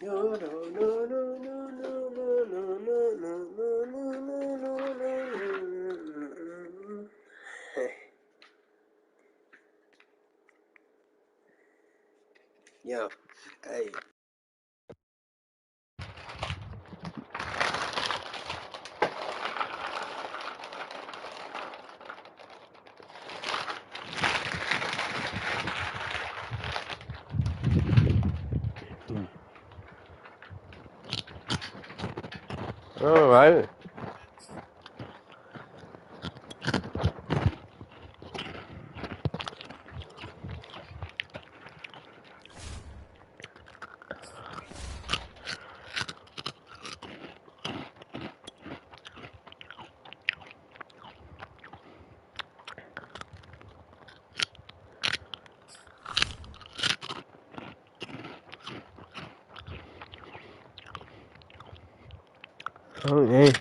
Yo, hey. All right. Okay.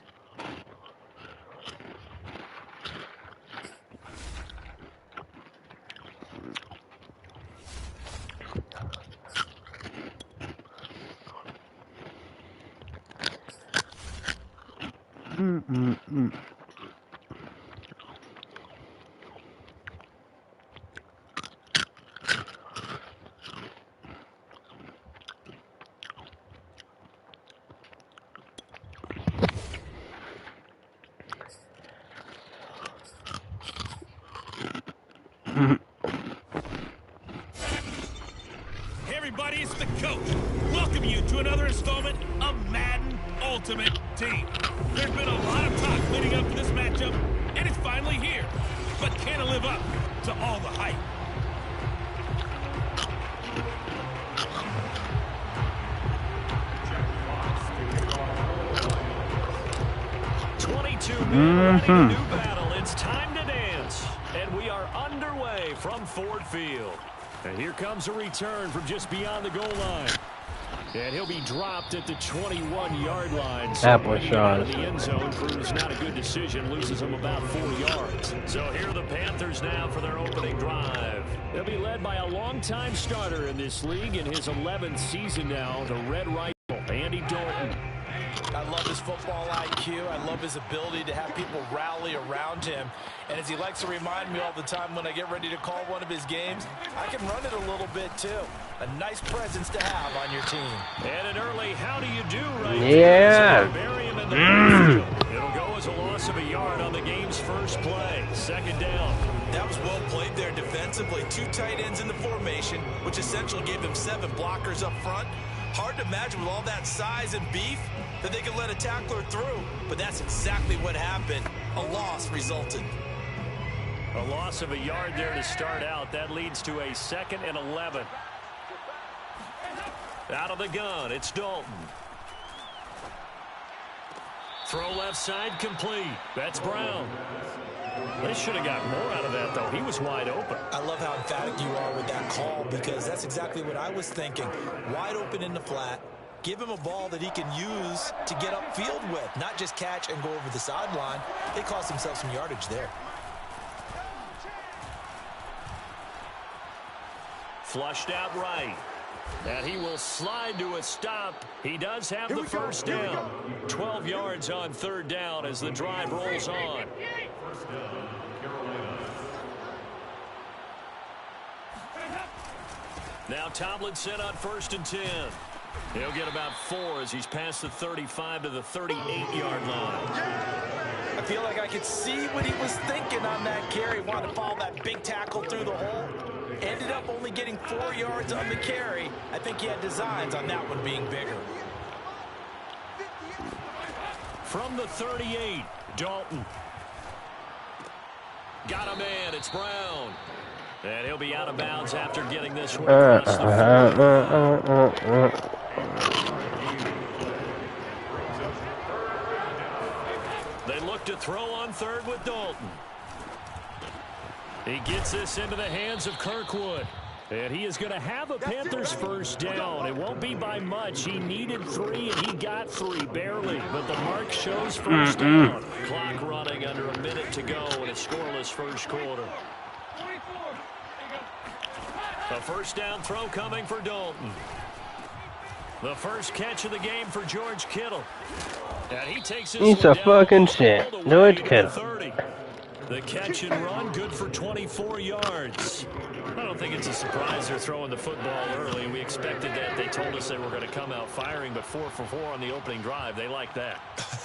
Hey everybody, it's the coach. Welcome you to another installment of Madden Ultimate Team. There's been a lot of talk leading up to this matchup, and it's finally here. But can it live up to all the hype? A new battle. It's time to dance. And we are underway from Ford Field. And here comes a return from just beyond the goal line. And he'll be dropped at the 21-yard line. So That was shot. In the end zone proves not a good decision. Loses him about 4 yards. So here are the Panthers now for their opening drive. They'll be led by a longtime starter in this league in his 11th season now, the Red Rifle, Andy Dalton. I love his football IQ. I love his ability to have people rally around him. And as he likes to remind me all the time when I get ready to call one of his games, I can run it a little bit too. A nice presence to have on your team. And an early how do you do right Yeah. So bury him in the backfield. It'll go as a loss of a yard on the game's first play. Second down. That was well played there defensively. 2 tight ends in the formation, which essentially gave them 7 blockers up front. Hard to imagine with all that size and beef that they could let a tackler through, but that's exactly what happened. A loss resulted. A loss of a yard there to start out. That leads to a 2nd and 11. Out of the gun, it's Dalton. Throw left side complete. That's Brown. They should have got more out of that, though. He was wide open. I love how emphatic you are with that call because that's exactly what I was thinking. Wide open in the flat. Give him a ball that he can use to get upfield with, not just catch and go over the sideline. They cost themselves some yardage there. Flushed out right. And he will slide to a stop. He does have the first down. 12 yards on 3rd down as the drive rolls on. Now Tomlinson on 1st and 10. He'll get about 4 as he's past the 35 to the 38-yard line. I feel like I could see what he was thinking on that carry. Wanted to follow that big tackle through the hole. Ended up only getting 4 yards on the carry. I think he had designs on that one being bigger. From the 38, Dalton. Got a man. It's Brown. And he'll be out of bounds after getting this one across the 40. They look to throw on 3rd with Dalton. He gets this into the hands of Kirkwood. And he is going to have a Panthers first down. It won't be by much. He needed 3, and he got 3, barely. But the mark shows first down. Clock running under a minute to go in a scoreless first quarter. A first down throw coming for Dalton. The first catch of the game for George Kittle. And he takes his He's a fucking shit. George Kittle. 30. The catch and run, good for 24 yards. I don't think it's a surprise they're throwing the football early. We expected that. They told us they were going to come out firing, but 4 for 4 on the opening drive. They like that.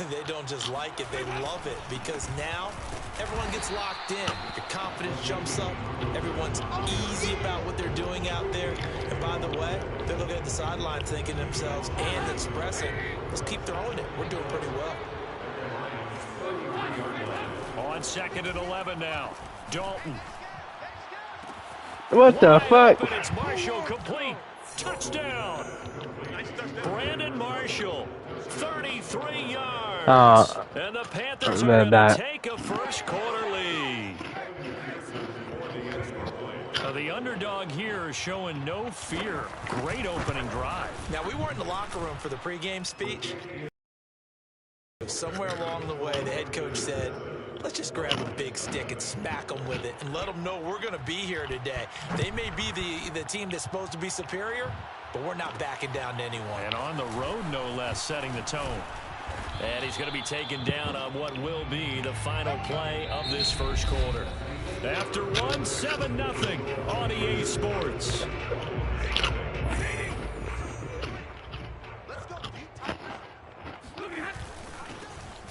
They don't just like it, they love it, because now everyone gets locked in. Your confidence jumps up. Everyone's easy about what they're doing out there. And by the way, they're looking at the sideline thinking to themselves and expressing, let's keep throwing it. We're doing pretty well. On 2nd and 11 now. Dalton. What the fuck? And it's Marshall complete. Touchdown. Brandon Marshall. 33 yards. And the Panthers are going to take a first quarter lead. The underdog here is showing no fear. Great opening drive. Now, we weren't in the locker room for the pregame speech. Somewhere along the way, the head coach said, let's just grab a big stick and smack them with it and let them know we're going to be here today. They may be the team that's supposed to be superior, but we're not backing down to anyone. And on the road, no less, setting the tone. And he's going to be taken down on what will be the final play of this first quarter. After 7-0 on EA Sports.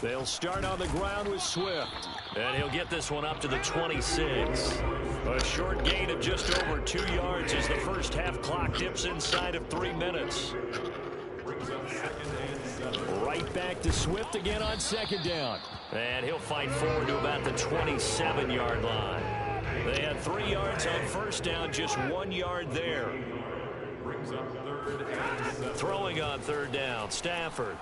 They'll start on the ground with Swift. And he'll get this one up to the 26. A short gain of just over 2 yards as the first half clock dips inside of 3 minutes. Right back to Swift again on 2nd down. And he'll fight forward to about the 27-yard line. They had 3 yards on 1st down, just 1 yard there. Throwing on 3rd down, Stafford.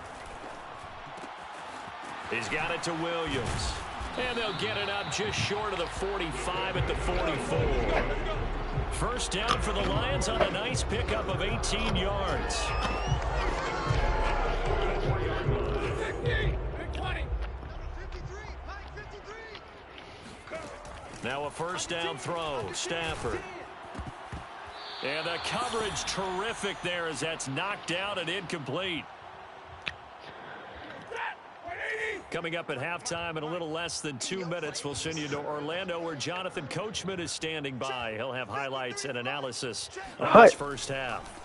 He's got it to Williams. And they'll get it up just short of the 45 at the 44. First down for the Lions on a nice pickup of 18 yards. Now a first down throw, Stafford. And the coverage terrific there as that's knocked down and incomplete. Coming up at halftime in a little less than 2 minutes, we'll send you to Orlando where Jonathan Coachman is standing by. He'll have highlights and analysis of this first half.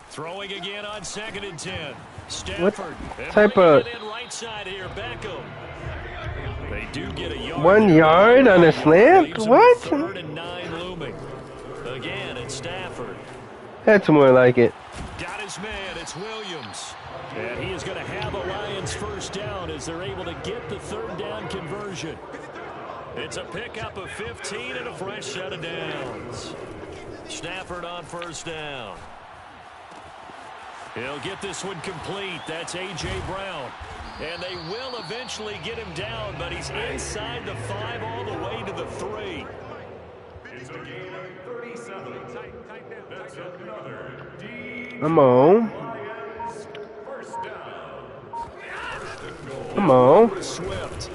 Throwing again on 2nd and 10. Stafford. What type of... right side here, Beckham. They do get a yard. 1 yard on a slant? What? 3rd and 9 looming. Again, it's Stafford. That's more like it. Got his man. It's Williams. And he is going to have a Lions first down as they're able to get the 3rd down conversion. It's a pickup of 15 and a fresh set of downs. Stafford on 1st down. He'll get this one complete. That's A.J. Brown. And they will eventually get him down, but he's inside the 5 all the way to the 3. It's a gain of 37. That's another Come on. first down. Come on. Swift.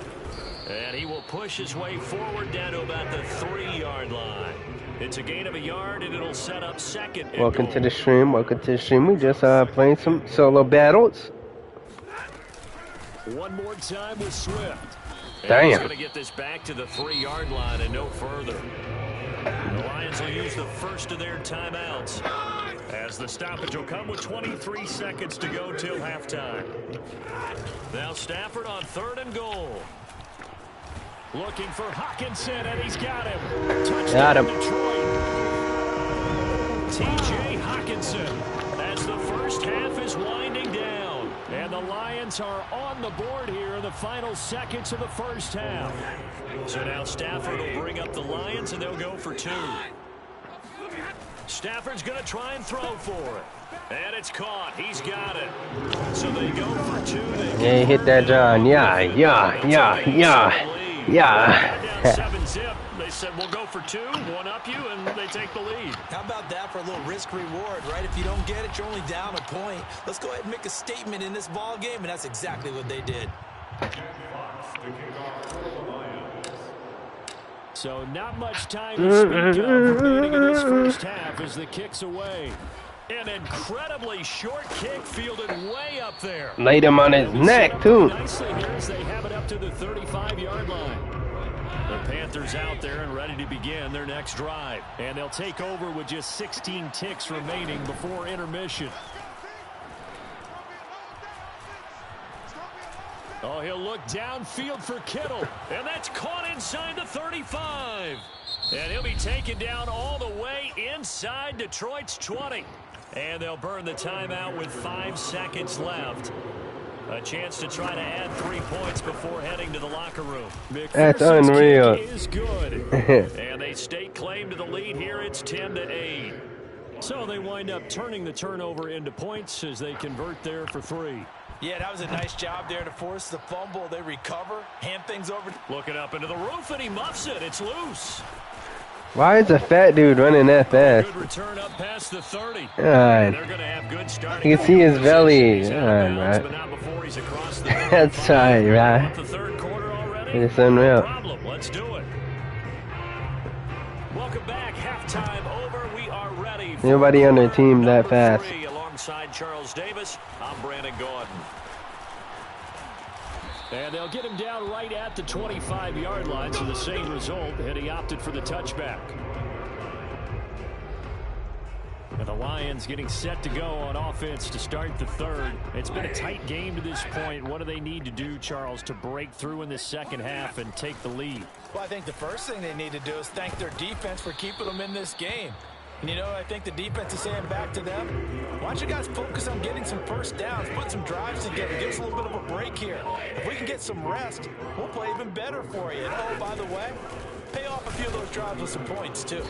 And he will push his way forward down to about the 3-yard line. It's a gain of a yard, and it'll set up 2nd. Welcome to the stream. Welcome to the stream. We just playing some solo battles. One more time with Swift. Damn. He's going to get this back to the 3-yard line and no further. The Lions will use the first of their timeouts as the stoppage will come with 23 seconds to go till halftime. Now Stafford on 3rd and goal. Looking for Hockenson, and he's got him. Touchdown Got him. Detroit. T.J. Hockenson as the first half is winding down. And the Lions are on the board here in the final seconds of the first half. So now Stafford will bring up the Lions, and they'll go for 2. Stafford's going to try and throw for it. And it's caught. He's got it. So they go for 2. Yeah, hit that John. Yeah. Down 7-zip. They said, we'll go for 2, one up you, and they take the lead. How about that for a little risk-reward, right? If you don't get it, you're only down a point. Let's go ahead and make a statement in this ball game, and that's exactly what they did. So not much time to speak of remaining in this first half as the kick's away. An incredibly short kick fielded way up there. Laid him on his neck, too. Nicely here as they have it up to the 35-yard line. The Panthers out there and ready to begin their next drive. And they'll take over with just 16 ticks remaining before intermission. Oh, he'll look downfield for Kittle. And that's caught inside the 35. And he'll be taken down all the way inside Detroit's 20. And they'll burn the timeout with 5 seconds left. A chance to try to add 3 points before heading to the locker room. That's unreal. Is good. And they stake claim to the lead here. It's 10-8. So they wind up turning the turnover into points as they convert there for 3. Yeah, that was a nice job there to force the fumble. They recover, hand things over. Looking up into the roof, and he muffs it. It's loose. Why is a fat dude running that fast? Good return up past the 30. They're going to have good starting. You can see his belly. Right. That's right, right? The third quarter already. It's unreal. No problem. Let's do it. Welcome back. Halftime over. We are ready. Nobody on their team that fast. Alongside Charles Davis, I'm Brandon Gordon. And they'll get him down right at the 25-yard line, so the same result, and he opted for the touchback. And the Lions getting set to go on offense to start the third. It's been a tight game to this point. What do they need to do, Charles, to break through in the second half and take the lead? Well, I think the first thing they need to do is thank their defense for keeping them in this game. And, you know, I think the defense is saying back to them, why don't you guys focus on getting some first downs, put some drives together, give us a little bit of a break here. If we can get some rest, we'll play even better for you. And, oh, by the way, pay off a few of those drives with some points, too.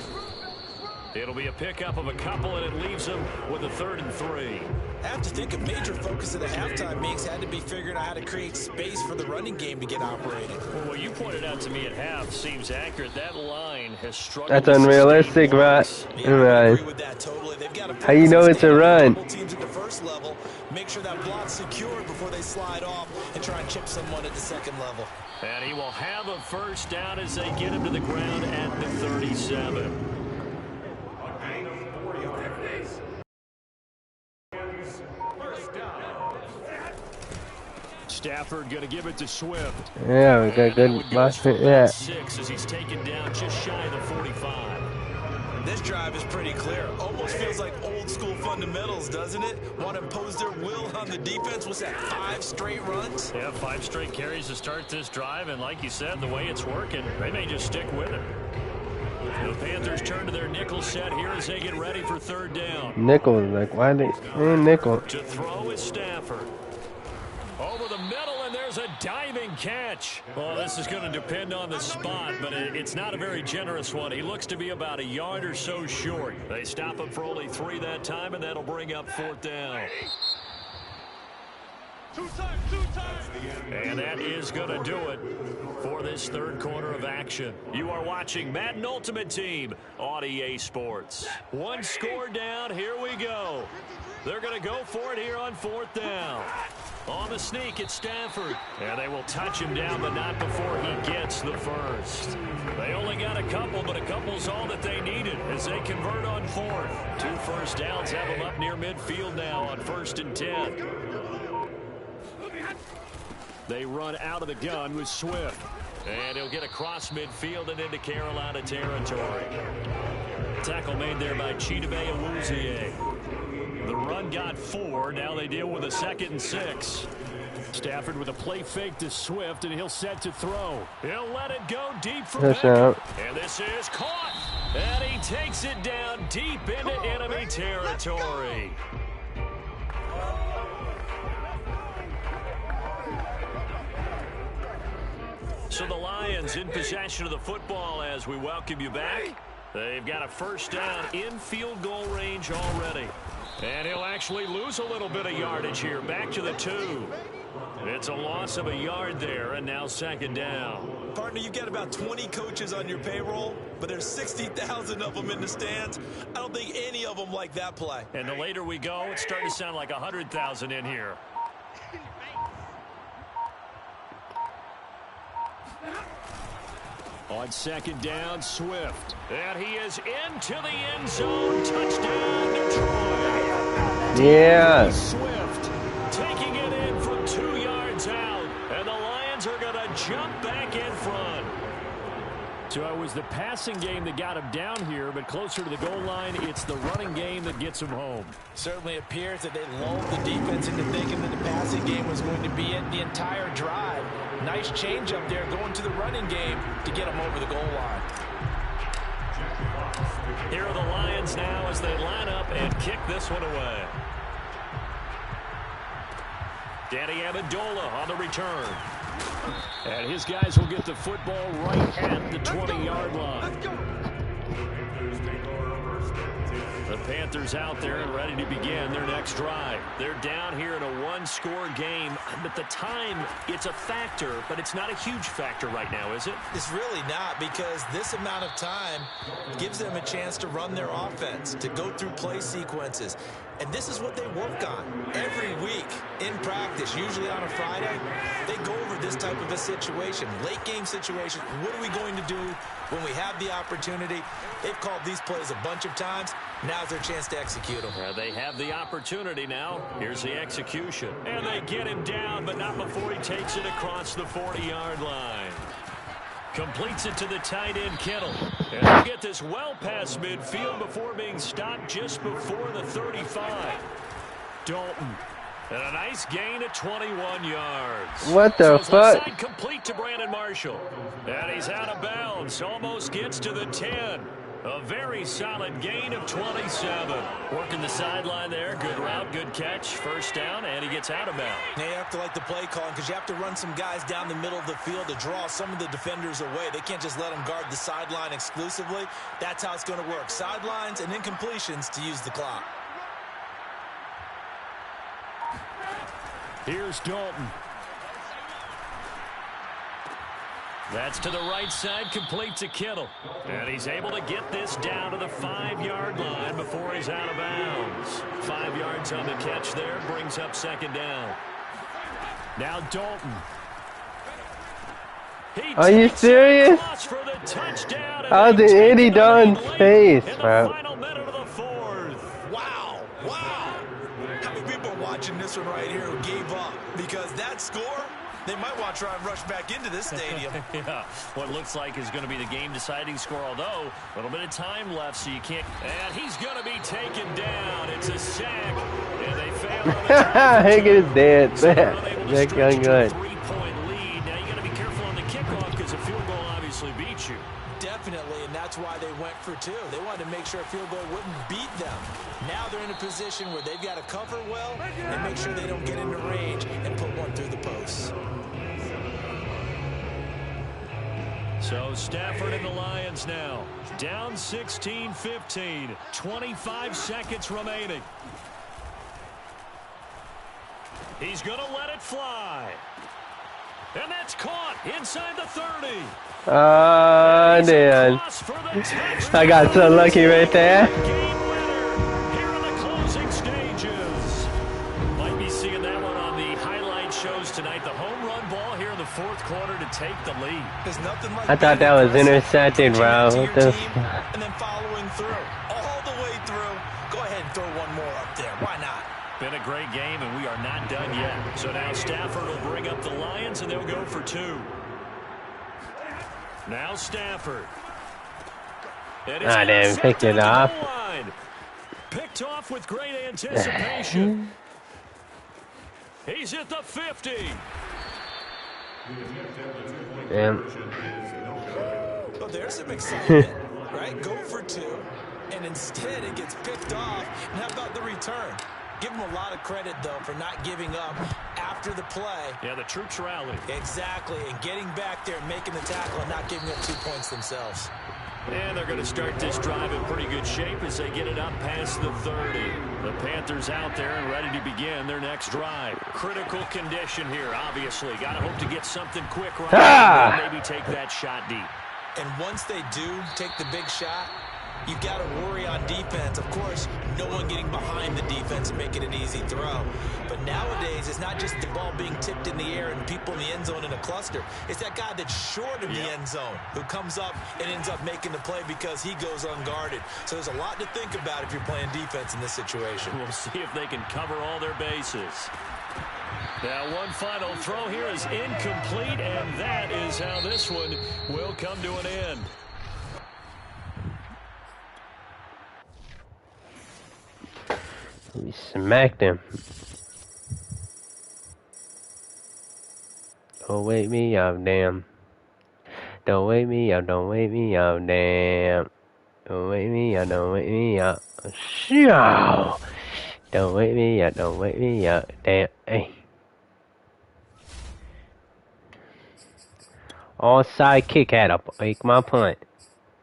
It'll be a pickup of a couple, and it leaves them with a 3rd and 3. I have to think a major focus of the halftime mix had to be figuring out how to create space for the running game to get operating. Well, what you pointed out to me at half seems accurate. That line has struggled. That's unrealistic, right? Yeah, I agree with that totally. They've got to how you know it's a run? Teams at the first level, make sure that block's secured before they slide off and try and chip someone at the second level. And he will have a first down as they get him to the ground at the 37. Stafford going to give it to Swift. Yeah, we got good last hit. Yeah. 6 as he's taken down just shy of the 45. This drive is pretty clear. Almost feels like old school fundamentals, doesn't it? Want to impose their will on the defense. What's that, 5 straight runs? Yeah, 5 straight carries to start this drive. And like you said, the way it's working, they may just stick with it. The Panthers turn to their nickel set here as they get ready for 3rd down. Nickel, like, why they nickel? To throw is Stafford. Over the middle, and there's a diving catch. Well, this is going to depend on the spot, but it's not a very generous one. He looks to be about a yard or so short. They stop him for only 3 that time, and that'll bring up 4th down. And that is going to do it for this 3rd quarter of action. You are watching Madden Ultimate Team on EA Sports. 1 score down. Here we go. They're going to go for it here on 4th down. On the sneak, it's Stafford. And they will touch him down, but not before he gets the first. They only got a couple, but a couple's all that they needed as they convert on 4th. 2 first downs have them up near midfield now on 1st and 10. They run out of the gun with Swift. And he'll get across midfield and into Carolina territory. Tackle made there by Chidobe Awuzie. The run got 4. Now they deal with a 2nd and 6. Stafford with a play fake to Swift, and he'll set to throw. He'll let it go deep for Beckham. And this is caught. And he takes it down deep into enemy territory. So the Lions in possession of the football as we welcome you back. They've got a first down in field goal range already. And he'll actually lose a little bit of yardage here. Back to the 2. It's a loss of a yard there, and now 2nd down. Partner, you've got about 20 coaches on your payroll, but there's 60,000 of them in the stands. I don't think any of them like that play. And the later we go, it's starting to sound like 100,000 in here. On 2nd down, Swift. And he is into the end zone. Touchdown, Detroit. Yeah. Swift taking it in from 2 yards out, and the Lions are going to jump back in front. So it was the passing game that got him down here, but closer to the goal line, it's the running game that gets him home. Certainly appears that they lulled the defense into thinking that the passing game was going to be it the entire drive. Nice change up there going to the running game to get them over the goal line. Here are the Lions now as they line up and kick this one away. Danny Amendola on the return. And his guys will get the football right at the 20-yard line. The Panthers out there and ready to begin their next drive. They're down here in a one-score game, but the time, it's a factor, but it's not a huge factor right now, is it? It's really not, because this amount of time gives them a chance to run their offense, to go through play sequences. And this is what they work on every week in practice, usually on a Friday. They go over this type of a situation, late game situation. What are we going to do when we have the opportunity? They've called these plays a bunch of times. Now's their chance to execute them. They have the opportunity now. Here's the execution. And they get him down, but not before he takes it across the 40-yard line. Completes it to the tight end, Kittle. And they get this well past midfield before being stopped just before the 35. Dalton. And a nice gain of 21 yards. What the fuck? Side complete to Brandon Marshall. And he's out of bounds. Almost gets to the 10. A very solid gain of 27. Working the sideline there. Good route, good catch. First down, and he gets out of bounds. Now you have to like the play calling, because you have to run some guys down the middle of the field to draw some of the defenders away. They can't just let them guard the sideline exclusively. That's how it's going to work. Sidelines and incompletions to use the clock. Here's Dalton. That's to the right side, complete to Kittle. And he's able to get this down to the 5-yard line before he's out of bounds. 5 yards on the catch there, brings up second down. Now Dalton. Are you serious? How's the Eddie Dunn face, bro? Wow. How many people are watching this one right here who gave up? Because that score, they might want to try and rush back into this stadium. Yeah, what looks like is going to be the game-deciding score, although a little bit of time left, so you can't. And he's going to be taken down. It's a sack, and they fail. Look at his dance. That young gun. 3-point lead. Now you got to be careful on the kickoff because a field goal obviously beats you. Definitely, and that's why they went for 2. They wanted to make sure a field goal wouldn't beat them. Now they're in a position where they've got to cover well and make sure they don't get into range and put one through the posts. So Stafford and the Lions now down 16-15. 25 seconds remaining. He's going to let it fly. And that's caught inside the 30. Dan. I got so lucky right there. Game winner here in the closing stages. Might be seeing that one on the highlight shows tonight. The home run ball here in the 4th quarter to take the lead. There's nothing like I thought that was intercepted, bro. What the and then following through all the way through. Go ahead and throw one more up there. Why not? Been a great game, and we are not done yet. So now Stafford will bring up the Lions, and they'll go for 2. Now Stafford. Damn, picked it off. Picked off with great anticipation. He's at the 50. Damn. Well, there's some excitement, right? Go for 2, and instead it gets picked off. And how about the return? Give them a lot of credit, though, for not giving up after the play. Yeah, the troops rallied. Exactly, and getting back there and making the tackle and not giving up 2 points themselves. And they're going to start this drive in pretty good shape as they get it up past the 30. The Panthers out there and ready to begin their next drive. Critical condition here, obviously. Got to hope to get something quick right now. Maybe take that shot deep. And once they do take the big shot, you've got to worry on defense. Of course, no one getting behind the defense and making an easy throw. But And nowadays, it's not just the ball being tipped in the air and people in the end zone in a cluster. It's that guy that's short of the end zone who comes up and ends up making the play because he goes unguarded. So there's a lot to think about if you're playing defense in this situation. We'll see if they can cover all their bases. Now, one final throw here is incomplete, and that is how this one will come to an end. We smacked him. Don't wake me up, damn. Don't wake me up, don't wake me up, damn. Don't wake me up, don't wake me up. Show! Don't wake me up, don't wake me up, damn. Hey. Onside kick had to make my punt.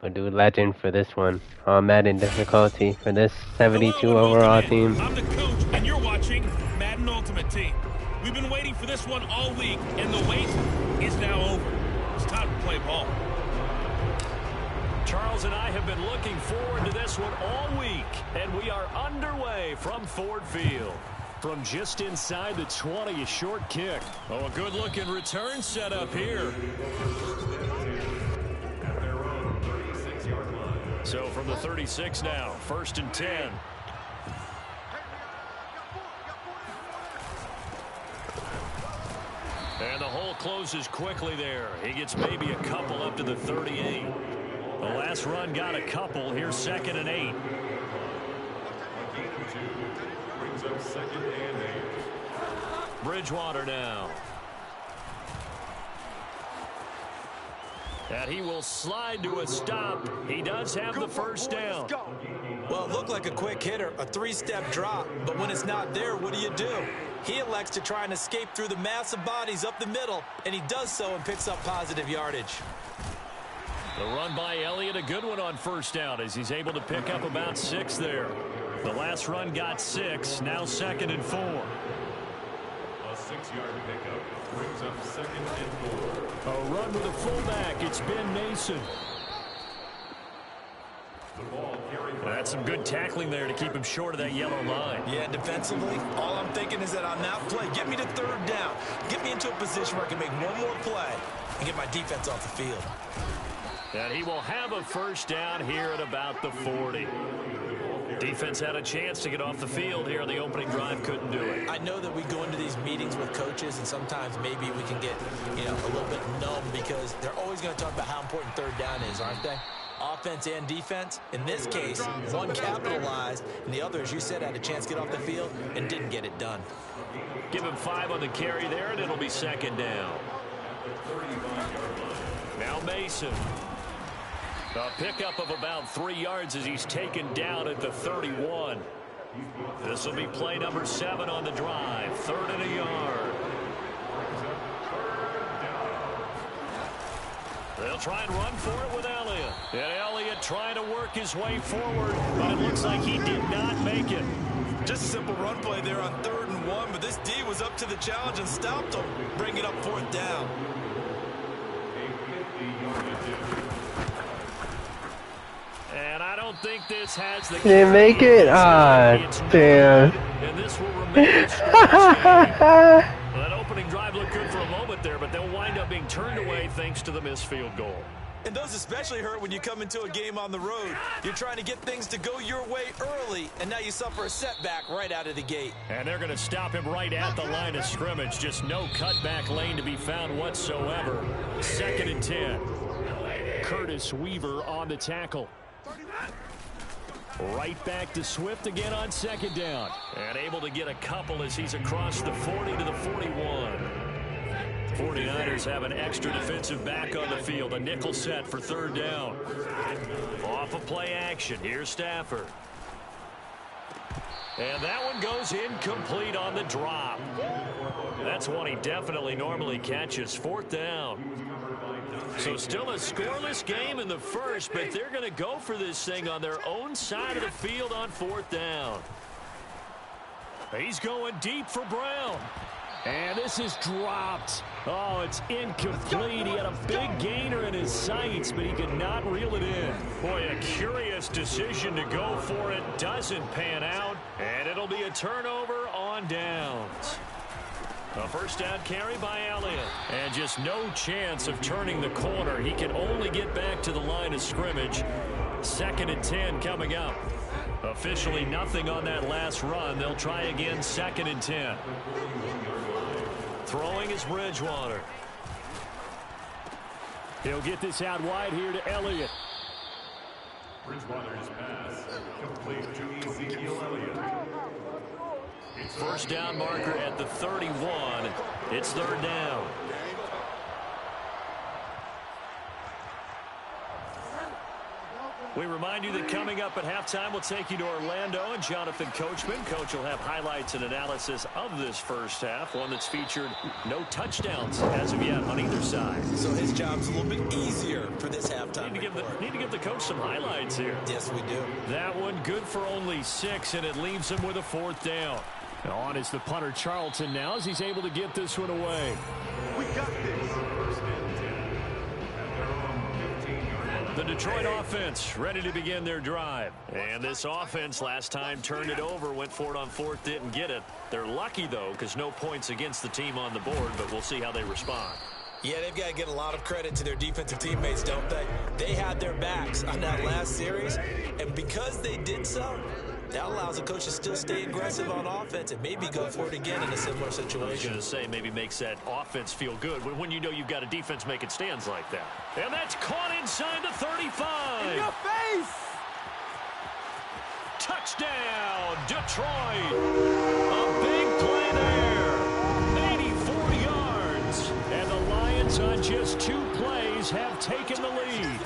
We'll do legend for this one. On Madden difficulty for this 72 overall team. I'm the coach, and you're watching Madden Ultimate Team. We've been waiting for this one all week, and the wait is now over. It's time to play ball. Charles and I have been looking forward to this one all week, and we are underway from Ford Field. From just inside the 20, a short kick. Oh, a good-looking return set up here. So from the 36 now, 1st and 10. And the hole closes quickly there. He gets maybe a couple up to the 38. The last run got a couple. Here's 2nd and 8. Brings up 2nd and 8. Bridgewater now. And he will slide to a stop. He does have the first down. Well, it looked like a quick hitter, a 3-step drop, but when it's not there, what do? He elects to try and escape through the massive bodies up the middle, and he does so and picks up positive yardage. The run by Elliott, a good one on 1st down as he's able to pick up about 6 there. The last run got 6, now 2nd and 4. A 6-yard pickup brings up 2nd and 4. A run with a fullback. It's Ben Mason. The ball carried. That's some good tackling there to keep him short of that yellow line. Yeah, defensively, all I'm thinking is that on that play, get me to 3rd down. Get me into a position where I can make one more play and get my defense off the field. And he will have a 1st down here at about the 40. Defense had a chance to get off the field here on the opening drive, couldn't do it. I know that we go into these meetings with coaches, and sometimes maybe we can get, a little bit numb because they're always going to talk about how important 3rd down is, aren't they? Offense and defense. In this case, one capitalized, and the other, as you said, had a chance to get off the field and didn't get it done. Give him 5 on the carry there, and it'll be 2nd down. Now Mason. A pickup of about 3 yards as he's taken down at the 31. This will be play number 7 on the drive. 3rd and a yard. They'll try and run for it with Elliott. And Elliott trying to work his way forward, but it looks like he did not make it. Just a simple run play there on 3rd and 1, but this D was up to the challenge and stopped him, bringing up 4th down. And I don't think this has the... Did they make it? Ah, damn. And this will remain a that opening drive looked good for a moment there, but they'll wind up being turned away thanks to the missed field goal. And those especially hurt when you come into a game on the road. You're trying to get things to go your way early, and now you suffer a setback right out of the gate. And they're going to stop him right at the line of scrimmage. Just no cutback lane to be found whatsoever. 2nd and 10. Curtis Weaver on the tackle. Right back to Swift again on 2nd down. And able to get a couple as he's across the 40 to the 41. 49ers have an extra defensive back on the field. A nickel set for 3rd down. Off of play action. Here's Stafford. And that one goes incomplete on the drop. That's one he definitely normally catches. 4th down. So still a scoreless game in the first, but they're going to go for this thing on their own side of the field on 4th down. He's going deep for Brown. And this is dropped. Oh, it's incomplete. He had a big gainer in his sights, but he could not reel it in. Boy, a curious decision to go for it. Doesn't pan out, and it'll be a turnover on downs. A first down carry by Elliott. And just no chance of turning the corner. He can only get back to the line of scrimmage. 2nd and 10 coming up. Officially nothing on that last run. They'll try again 2nd and 10. Throwing is Bridgewater. He'll get this out wide here to Elliott. Bridgewater's pass complete to Ezekiel Elliott. First down marker at the 31. It's 3rd down. We remind you that coming up at halftime, we'll take you to Orlando and Jonathan Coachman. Coach will have highlights and analysis of this first half, one that's featured no touchdowns as of yet on either side. So his job's a little bit easier for this halftime. Need to give the coach some highlights here. Yes, we do. That one good for only 6, and it leaves him with a 4th down. On is the punter Charlton now as he's able to get this one away. We got this. First and 10. At their own 15-yard line. The Detroit offense ready to begin their drive. And this offense last time turned it over, went for it on 4th, didn't get it. They're lucky, though, because no points against the team on the board, but we'll see how they respond. Yeah, they've got to get a lot of credit to their defensive teammates, don't they? They had their backs on that last series, and because they did so, that allows the coach to still stay aggressive on offense and maybe go for it again in a similar situation. I was going to say maybe makes that offense feel good when you know you've got a defense making stands like that. And that's caught inside the 35. In your face! Touchdown, Detroit. A big play there. 84 yards. And the Lions on just 2 plays have taken the lead.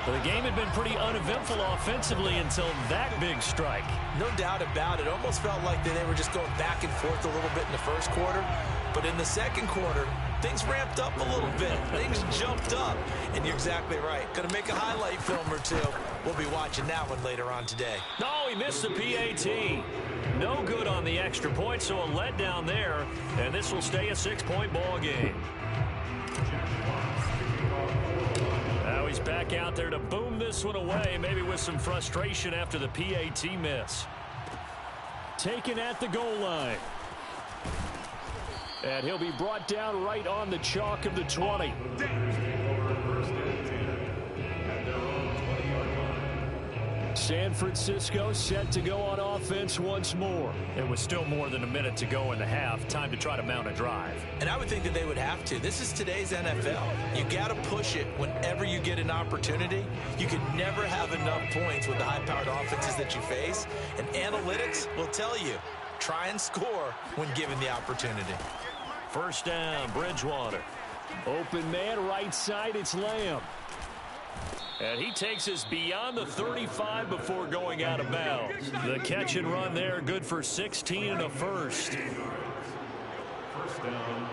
The game had been pretty uneventful offensively until that big strike. No doubt about it. Almost felt like they were just going back and forth a little bit in the first quarter. But in the second quarter, things ramped up a little bit. Things jumped up. And you're exactly right. Going to make a highlight film or two. We'll be watching that one later on today. No, he missed the PAT. No good on the extra point, so a letdown there. And this will stay a 6-point ball game. Now he's back out there to boom this one away, maybe with some frustration after the PAT miss. Taken at the goal line. And he'll be brought down right on the chalk of the 20. San Francisco set to go on offense once more. It was still more than a minute to go in the half. Time to try to mount a drive. And I would think that they would have to. This is today's NFL. You got to push it whenever you get an opportunity. You can never have enough points with the high-powered offenses that you face. And analytics will tell you, try and score when given the opportunity. First down, Bridgewater. Open man, right side, it's Lamb. And he takes us beyond the 35 before going out of bounds. The catch and run there, good for 16 and a first. First down,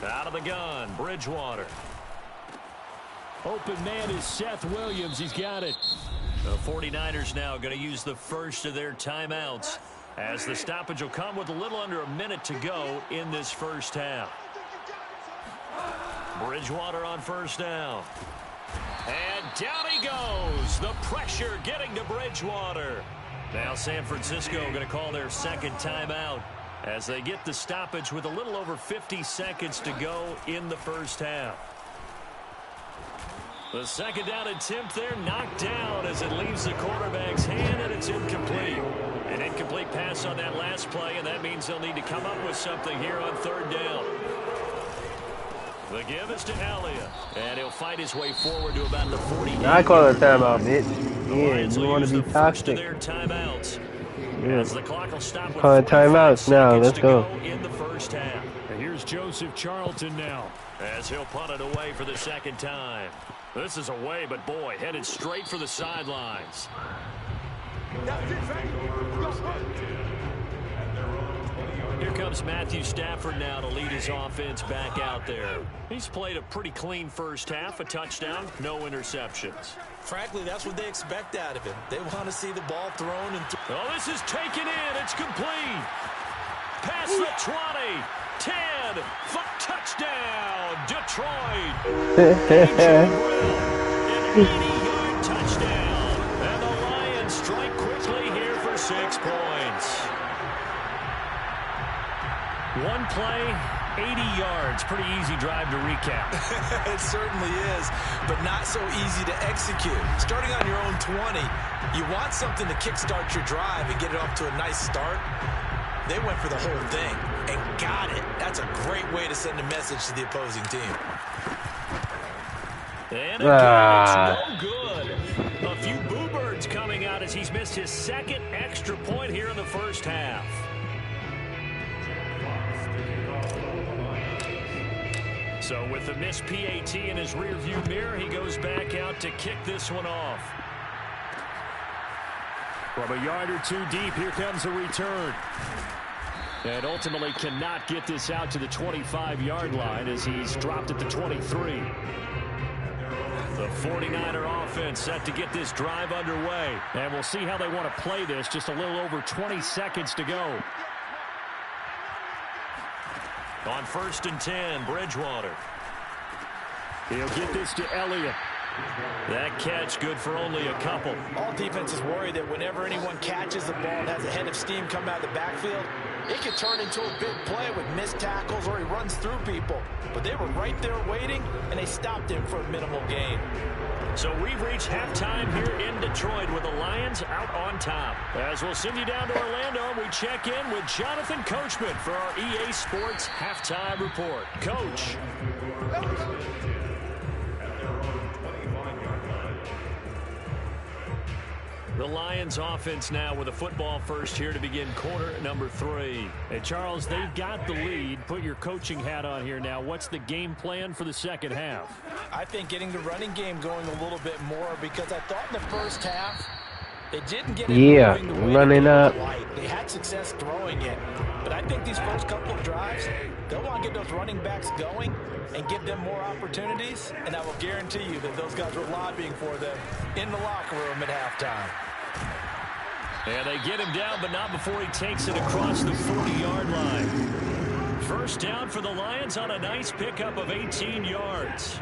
49ers. Out of the gun, Bridgewater. Open man is Seth Williams. He's got it. The 49ers now going to use the first of their timeouts, as the stoppage will come with a little under a minute to go in this first half. Bridgewater on first down. And down he goes. The pressure getting to Bridgewater. Now San Francisco going to call their second timeout as they get the stoppage with a little over 50 seconds to go in the first half. The second down attempt there knocked down as it leaves the quarterback's hand, and it's incomplete. An incomplete pass on that last play, and that means they'll need to come up with something here on third down. The give is to Elliott, and he'll fight his way forward to about the 40. I call it a timeout, bitch. Yeah, you want to be toxic. Yeah. As the clock will stop with calling timeouts now. Let's go. In the first half. And here's Joseph Charlton now, as he'll punt it away for the second time. This is away, but boy, headed straight for the sidelines. Here comes Matthew Stafford now to lead his offense back out there. He's played a pretty clean first half, a touchdown, no interceptions. Frankly, that's what they expect out of him. They want to see the ball thrown and Oh, this is taken in. It's complete. Past the 20. 10. Touchdown, Detroit. A.J. Brown, an 80-yard touchdown. And the Lions strike quickly here for 6 points. One play, 80 yards. Pretty easy drive to recap. It certainly is, but not so easy to execute. Starting on your own 20, you want something to kickstart your drive and get it off to a nice start. They went for the whole thing and got it. That's a great way to send a message to the opposing team. And again, it's no good. A few boo birds coming out as he's missed his second extra point here in the first half. So with the missed PAT in his rearview mirror, he goes back out to kick this one off. From a yard or two deep, here comes a return. And ultimately cannot get this out to the 25-yard line as he's dropped at the 23. The 49er offense set to get this drive underway. And we'll see how they want to play this. Just a little over 20 seconds to go. On 1st and 10, Bridgewater. He'll get this to Elliott. That catch good for only a couple. All defenses worry that whenever anyone catches the ball and has a head of steam come out of the backfield, it could turn into a big play with missed tackles or he runs through people. But they were right there waiting, and they stopped him for a minimal gain. So we've reached halftime here in Detroit with the Lions out on top. As we'll send you down to Orlando, we check in with Jonathan Coachman for our EA Sports Halftime Report. Coach. The Lions offense now with a football first here to begin quarter number 3. And Charles, they've got the lead. Put your coaching hat on here now. What's the game plan for the second half? I think getting the running game going a little bit more because I thought in the first half they didn't get it moving the way running up. They had success throwing it. But I think these first couple of drives, they'll want to get those running backs going and give them more opportunities. And I will guarantee you that those guys were lobbying for them in the locker room at halftime. And they get him down, but not before he takes it across the 40-yard line. First down for the Lions on a nice pickup of 18 yards.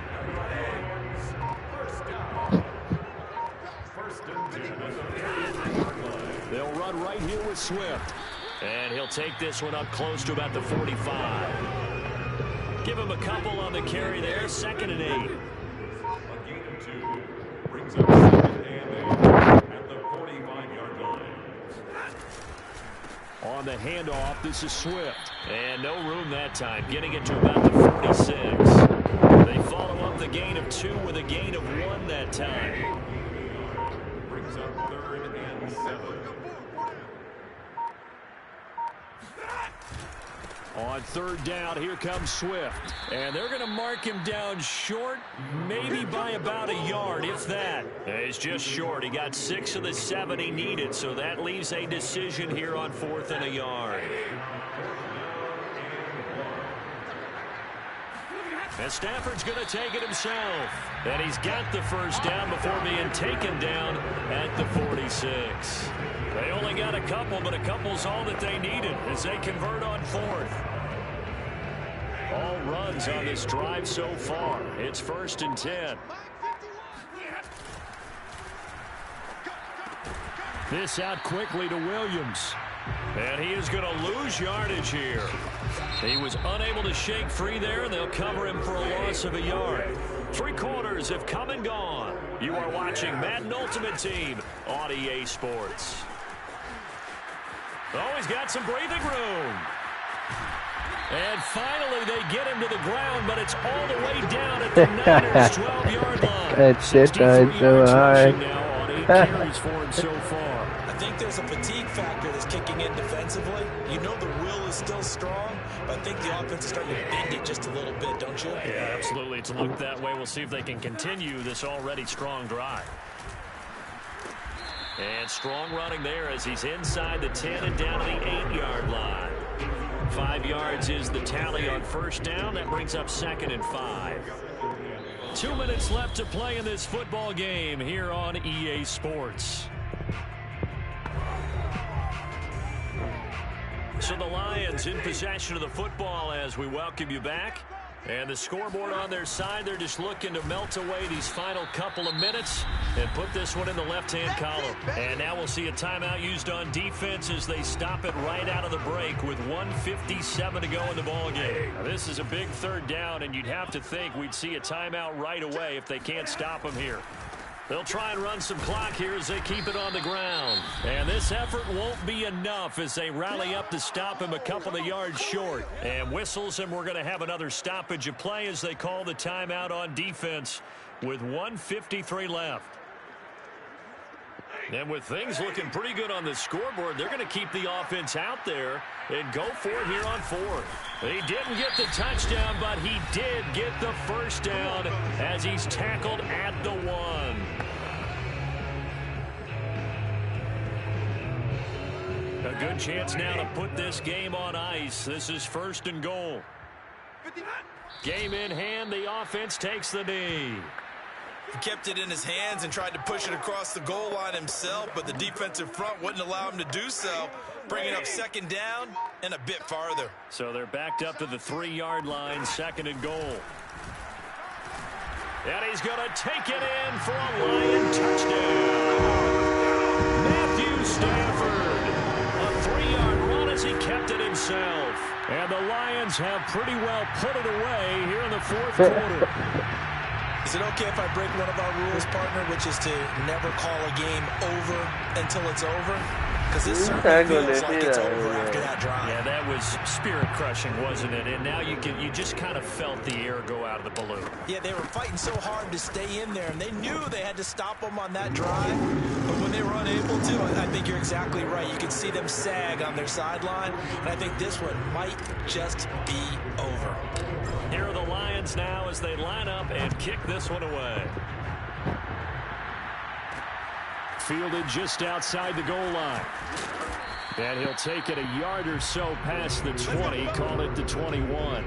They'll run right here with Swift. And he'll take this one up close to about the 45. Give him a couple on the carry there. 2nd and 8. A gain of 2 brings up 2nd and 8 at the 45-yard line. On the handoff, this is Swift. And no room that time, getting it to about the 46. They follow up the gain of 2 with a gain of 1 that time. Brings up 3rd and 7. On 3rd down, here comes Swift. And they're going to mark him down short, maybe by about a yard, if that. It's just short. He got 6 of the 7 he needed, so that leaves a decision here on 4th and a yard. And Stafford's going to take it himself. And he's got the first down before being taken down at the 46. They only got a couple, but a couple's all that they needed as they convert on 4th. All runs on this drive so far. It's 1st and 10. This out quickly to Williams. And he is going to lose yardage here. He was unable to shake free there, and they'll cover him for a loss of a yard. 3 quarters have come and gone. You are watching Madden Ultimate Team on EA Sports. Oh, he's got some breathing room. And finally, they get him to the ground, but it's all the way down at the Niners' 12-yard line. That's it, so high. Now on 8 carries for him so far. I think there's a fatigue factor that's kicking in defensively. You know the will is still strong, but I think the offense is starting to bend it just a little bit, don't you? Yeah, absolutely. It's looked that way. We'll see if they can continue this already strong drive. And strong running there as he's inside the 10 and down to the 8-yard line. 5 yards is the tally on 1st down. That brings up 2nd and 5. 2 minutes left to play in this football game here on EA Sports. So the Lions in possession of the football as we welcome you back. And the scoreboard on their side, they're just looking to melt away these final couple of minutes and put this one in the left-hand column. And now we'll see a timeout used on defense as they stop it right out of the break with 1:57 to go in the ballgame. Now, this is a big third down, and you'd have to think we'd see a timeout right away if they can't stop them here. They'll try and run some clock here as they keep it on the ground. And this effort won't be enough as they rally up to stop him a couple of yards short. And whistles, and we're going to have another stoppage of play as they call the timeout on defense with 1:53 left. And with things looking pretty good on the scoreboard, they're going to keep the offense out there and go for it here on fourth. He didn't get the touchdown, but he did get the first down as he's tackled at the 1. A good chance now to put this game on ice. This is 1st and goal. Game in hand, the offense takes the knee. He kept it in his hands and tried to push it across the goal line himself, but the defensive front wouldn't allow him to do so, bringing up 2nd down and a bit farther. So they're backed up to the 3-yard line, 2nd and goal. And he's going to take it in for a Lion touchdown. Matthew Stafford, a 3-yard run as he kept it himself. And the Lions have pretty well put it away here in the 4th quarter. Is it okay if I break one of our rules, partner, which is to never call a game over until it's over? Because it certainly feels like it's over after that drive. Yeah, that was spirit-crushing, wasn't it? And now you just kind of felt the air go out of the balloon. Yeah, they were fighting so hard to stay in there, and they knew they had to stop them on that drive. But when they were unable to, I think you're exactly right. You could see them sag on their sideline, and I think this one might just be over. Here are the Lions now as they line up and kick this one away. Fielded just outside the goal line. And he'll take it a yard or so past the 20, call it the 21.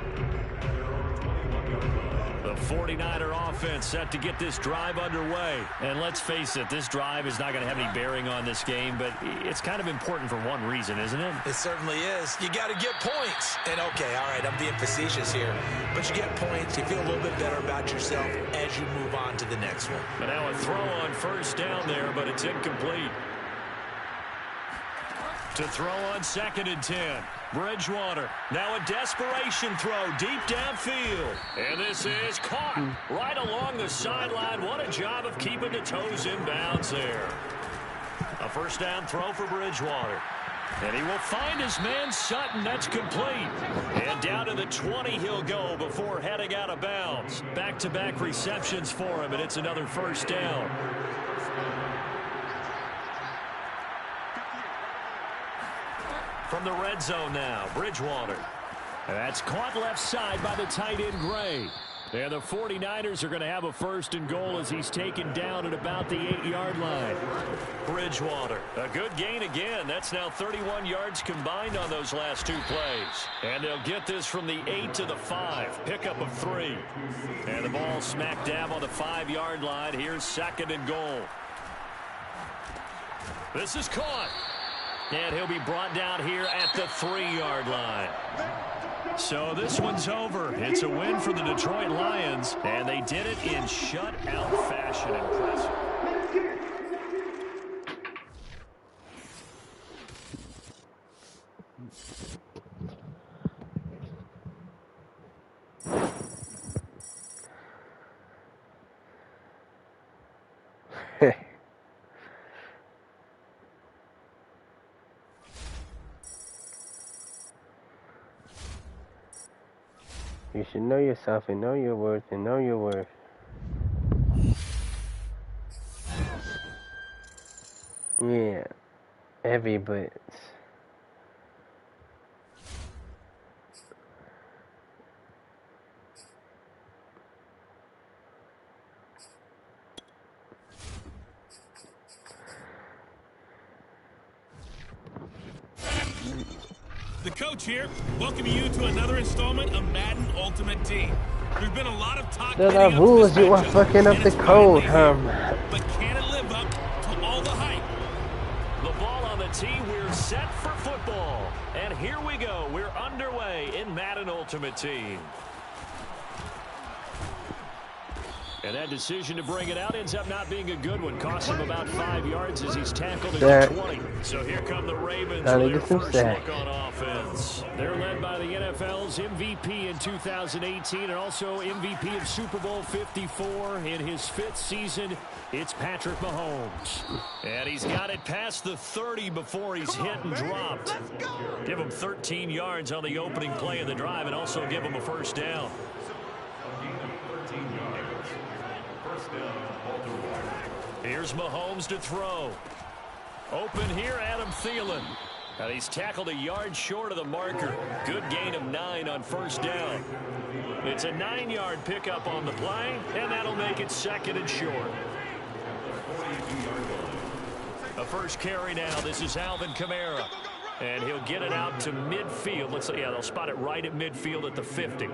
The 49er offense set to get this drive underway. And let's face it, this drive is not going to have any bearing on this game, but it's kind of important for one reason, isn't it? It certainly is. You got to get points. And okay, all right, I'm being facetious here, but you get points, you feel a little bit better about yourself as you move on to the next one. But now a throw on 1st down there, but it's incomplete. To throw on 2nd and 10. Bridgewater. Now a desperation throw deep downfield. And this is caught right along the sideline. What a job of keeping the toes in bounds there. A 1st down throw for Bridgewater. And he will find his man Sutton. That's complete. And down to the 20 he'll go before heading out of bounds. Back-to-back receptions for him, and it's another 1st down. From the red zone now, Bridgewater. That's caught left side by the tight end Gray. And the 49ers are going to have a 1st and goal as he's taken down at about the 8-yard line. Bridgewater, a good gain again. That's now 31 yards combined on those last 2 plays. And they'll get this from the 8 to the 5. Pickup of 3. And the ball smack dab on the 5-yard line. Here's 2nd and goal. This is caught. And he'll be brought down here at the 3-yard line. So this one's over. It's a win for the Detroit Lions, and they did it in shutout fashion. Impressive. You should know yourself and know your worth and know your worth. Yeah, every blitz. The coach here, welcoming you to another installment of Madden Ultimate Team. There's been a lot of talk That leading up to this rules you are matchup, fucking up and the it's code, finally here. But can it live up to all the hype? The ball on the tee. We're set for football. And here we go. We're underway in Madden Ultimate Team. And that decision to bring it out ends up not being a good one. Costs him about 5 yards as he's tackled at the 20. So here come the Ravens with their first look on offense. They're led by the NFL's MVP in 2018 and also MVP of Super Bowl 54 in his 5th season. It's Patrick Mahomes. And he's got it past the 30 before he's hit and dropped. Give him 13 yards on the opening play of the drive and also give him a first down. Here's Mahomes to throw. Open here, Adam Thielen. And he's tackled a yard short of the marker. Good gain of 9 on first down. It's a 9-yard pickup on the play, and that'll make it 2nd and short. A first carry now. This is Alvin Kamara. And he'll get it out to midfield. Let's see, yeah, they'll spot it right at midfield at the 50.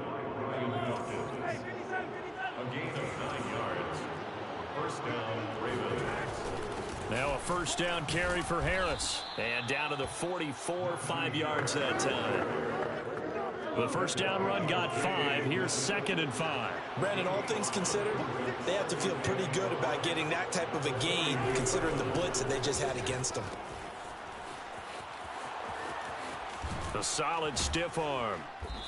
Now a first down carry for Harris. And down to the 44, 5 yards that time. The first down run got 5. Here's 2nd and 5. Brandon, all things considered, they have to feel pretty good about getting that type of a gain, considering the blitz that they just had against them. A solid stiff arm.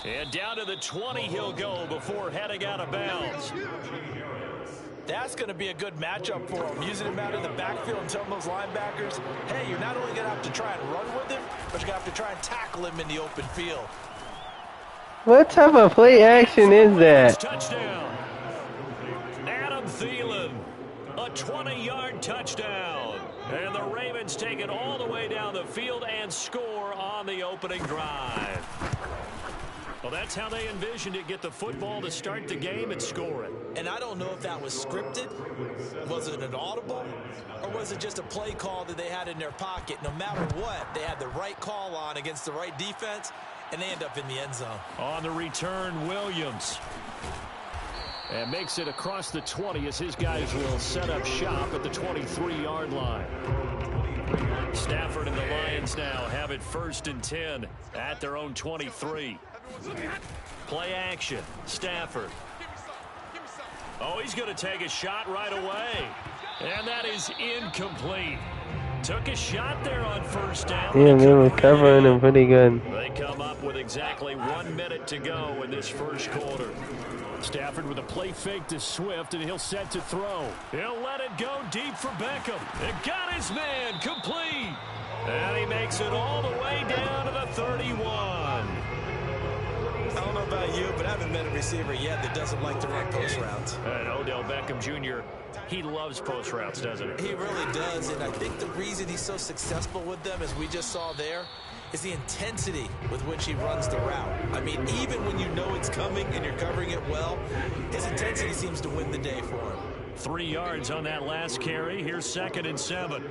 And down to the 20 he'll go before heading out of bounds. That's going to be a good matchup for him. Using him out in the backfield and telling those linebackers, hey, you're not only going to have to try and run with him, but you're going to have to try and tackle him in the open field. What type of play action is that? Touchdown. Adam Thielen. A 20-yard touchdown. And the Ravens take it all the way down the field and score on the opening drive. Well, that's how they envisioned it. Get the football to start the game and score it. And I don't know if that was scripted. Was it an audible? Or was it just a play call that they had in their pocket? No matter what, they had the right call on against the right defense, and they end up in the end zone. On the return, Williams. And makes it across the 20 as his guys will set up shop at the 23-yard line. Stafford and the Lions now have it 1st and 10 at their own 23. Play action. Stafford. Oh, he's going to take a shot right away. And that is incomplete. Took a shot there on first down. Yeah, they were covering him pretty good. They come up with exactly 1 minute to go in this first quarter. Stafford with a play fake to Swift, and he'll set to throw. He'll let it go deep for Beckham. It got his man complete. And he makes it all the way down to the 31. I don't know about you, but I haven't met a receiver yet that doesn't like to run post routes. And Odell Beckham Jr., he loves post routes, doesn't he? He really does, and I think the reason he's so successful with them, as we just saw there, is the intensity with which he runs the route. I mean, even when you know it's coming and you're covering it well, his intensity seems to win the day for him. 3 yards on that last carry. Here's 2nd and 7.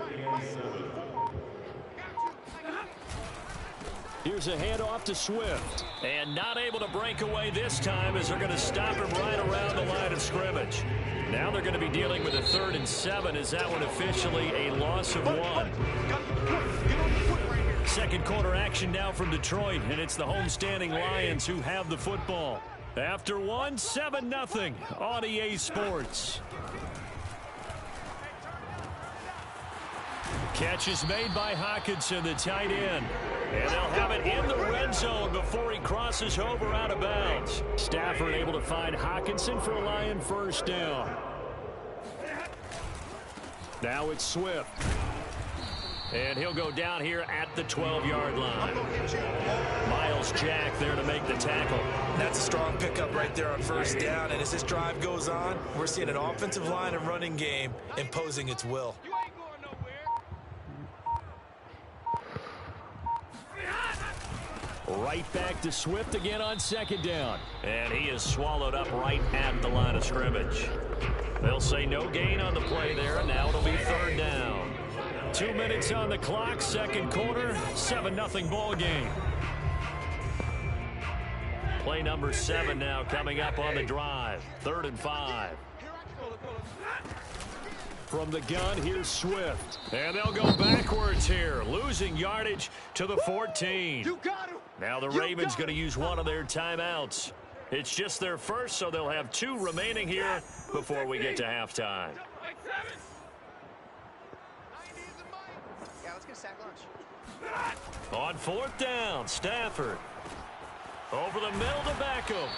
Here's a handoff to Swift. And not able to break away this time as they're going to stop him right around the line of scrimmage. Now they're going to be dealing with a 3rd and 7. Is that one officially a loss of 1? Second quarter action now from Detroit, and it's the homestanding Lions who have the football. After 1, 7-0 on EA Sports. Catch is made by Hockenson, the tight end. And they'll have it in the red zone before he crosses over out of bounds. Stafford able to find Hockenson for a Lion first down. Now it's Swift. And he'll go down here at the 12-yard line. Miles Jack there to make the tackle. That's a strong pickup right there on first down. And as this drive goes on, we're seeing an offensive line and running game imposing its will. Right back to Swift again on 2nd down. And he is swallowed up right at the line of scrimmage. They'll say no gain on the play there, and now it'll be 3rd down. 2 minutes on the clock, second quarter, 7-0 ball game. Play Play number 7 now coming up on the drive. 3rd and 5. From the gun, here's Swift. And they'll go backwards here, losing yardage to the 14. Now the Ravens going to use one of their timeouts. It's just their first, so they'll have 2 remaining here before we get to halftime. Yeah, let's get a sack lunch. On 4th down, Stafford. Over the middle to Beckham.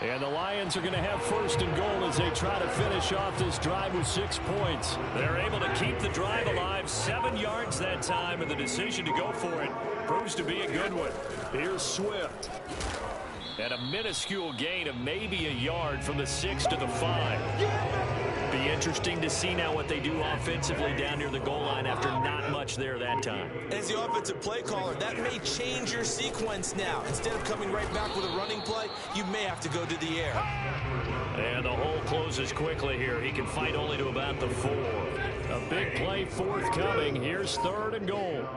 And the Lions are going to have 1st and goal as they try to finish off this drive with 6 points. They're able to keep the drive alive, 7 yards that time, and the decision to go for it proves to be a good one. Here's Swift. And a minuscule gain of maybe a yard from the 6 to the 5. Be interesting to see now what they do offensively down near the goal line after not much there that time. As the offensive play caller, that may change your sequence now. Instead of coming right back with a running play, you may have to go to the air. And the hole closes quickly here. He can fight only to about the 4. A big play forthcoming. Here's 3rd and goal.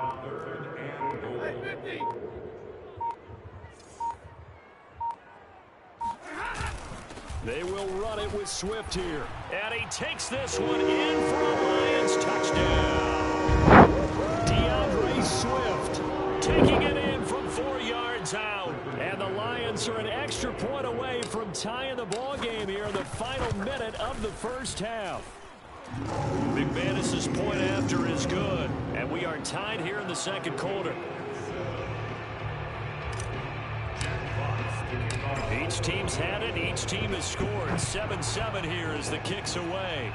They will run it with Swift here. And he takes this one in for a Lions touchdown. DeAndre Swift taking it in from 4 yards out. And the Lions are an extra point away from tying the ball game here in the final minute of the first half. McManus's point after is good. And we are tied here in the second quarter. Each team's had it. Each team has scored. 7-7 here as the kick's away.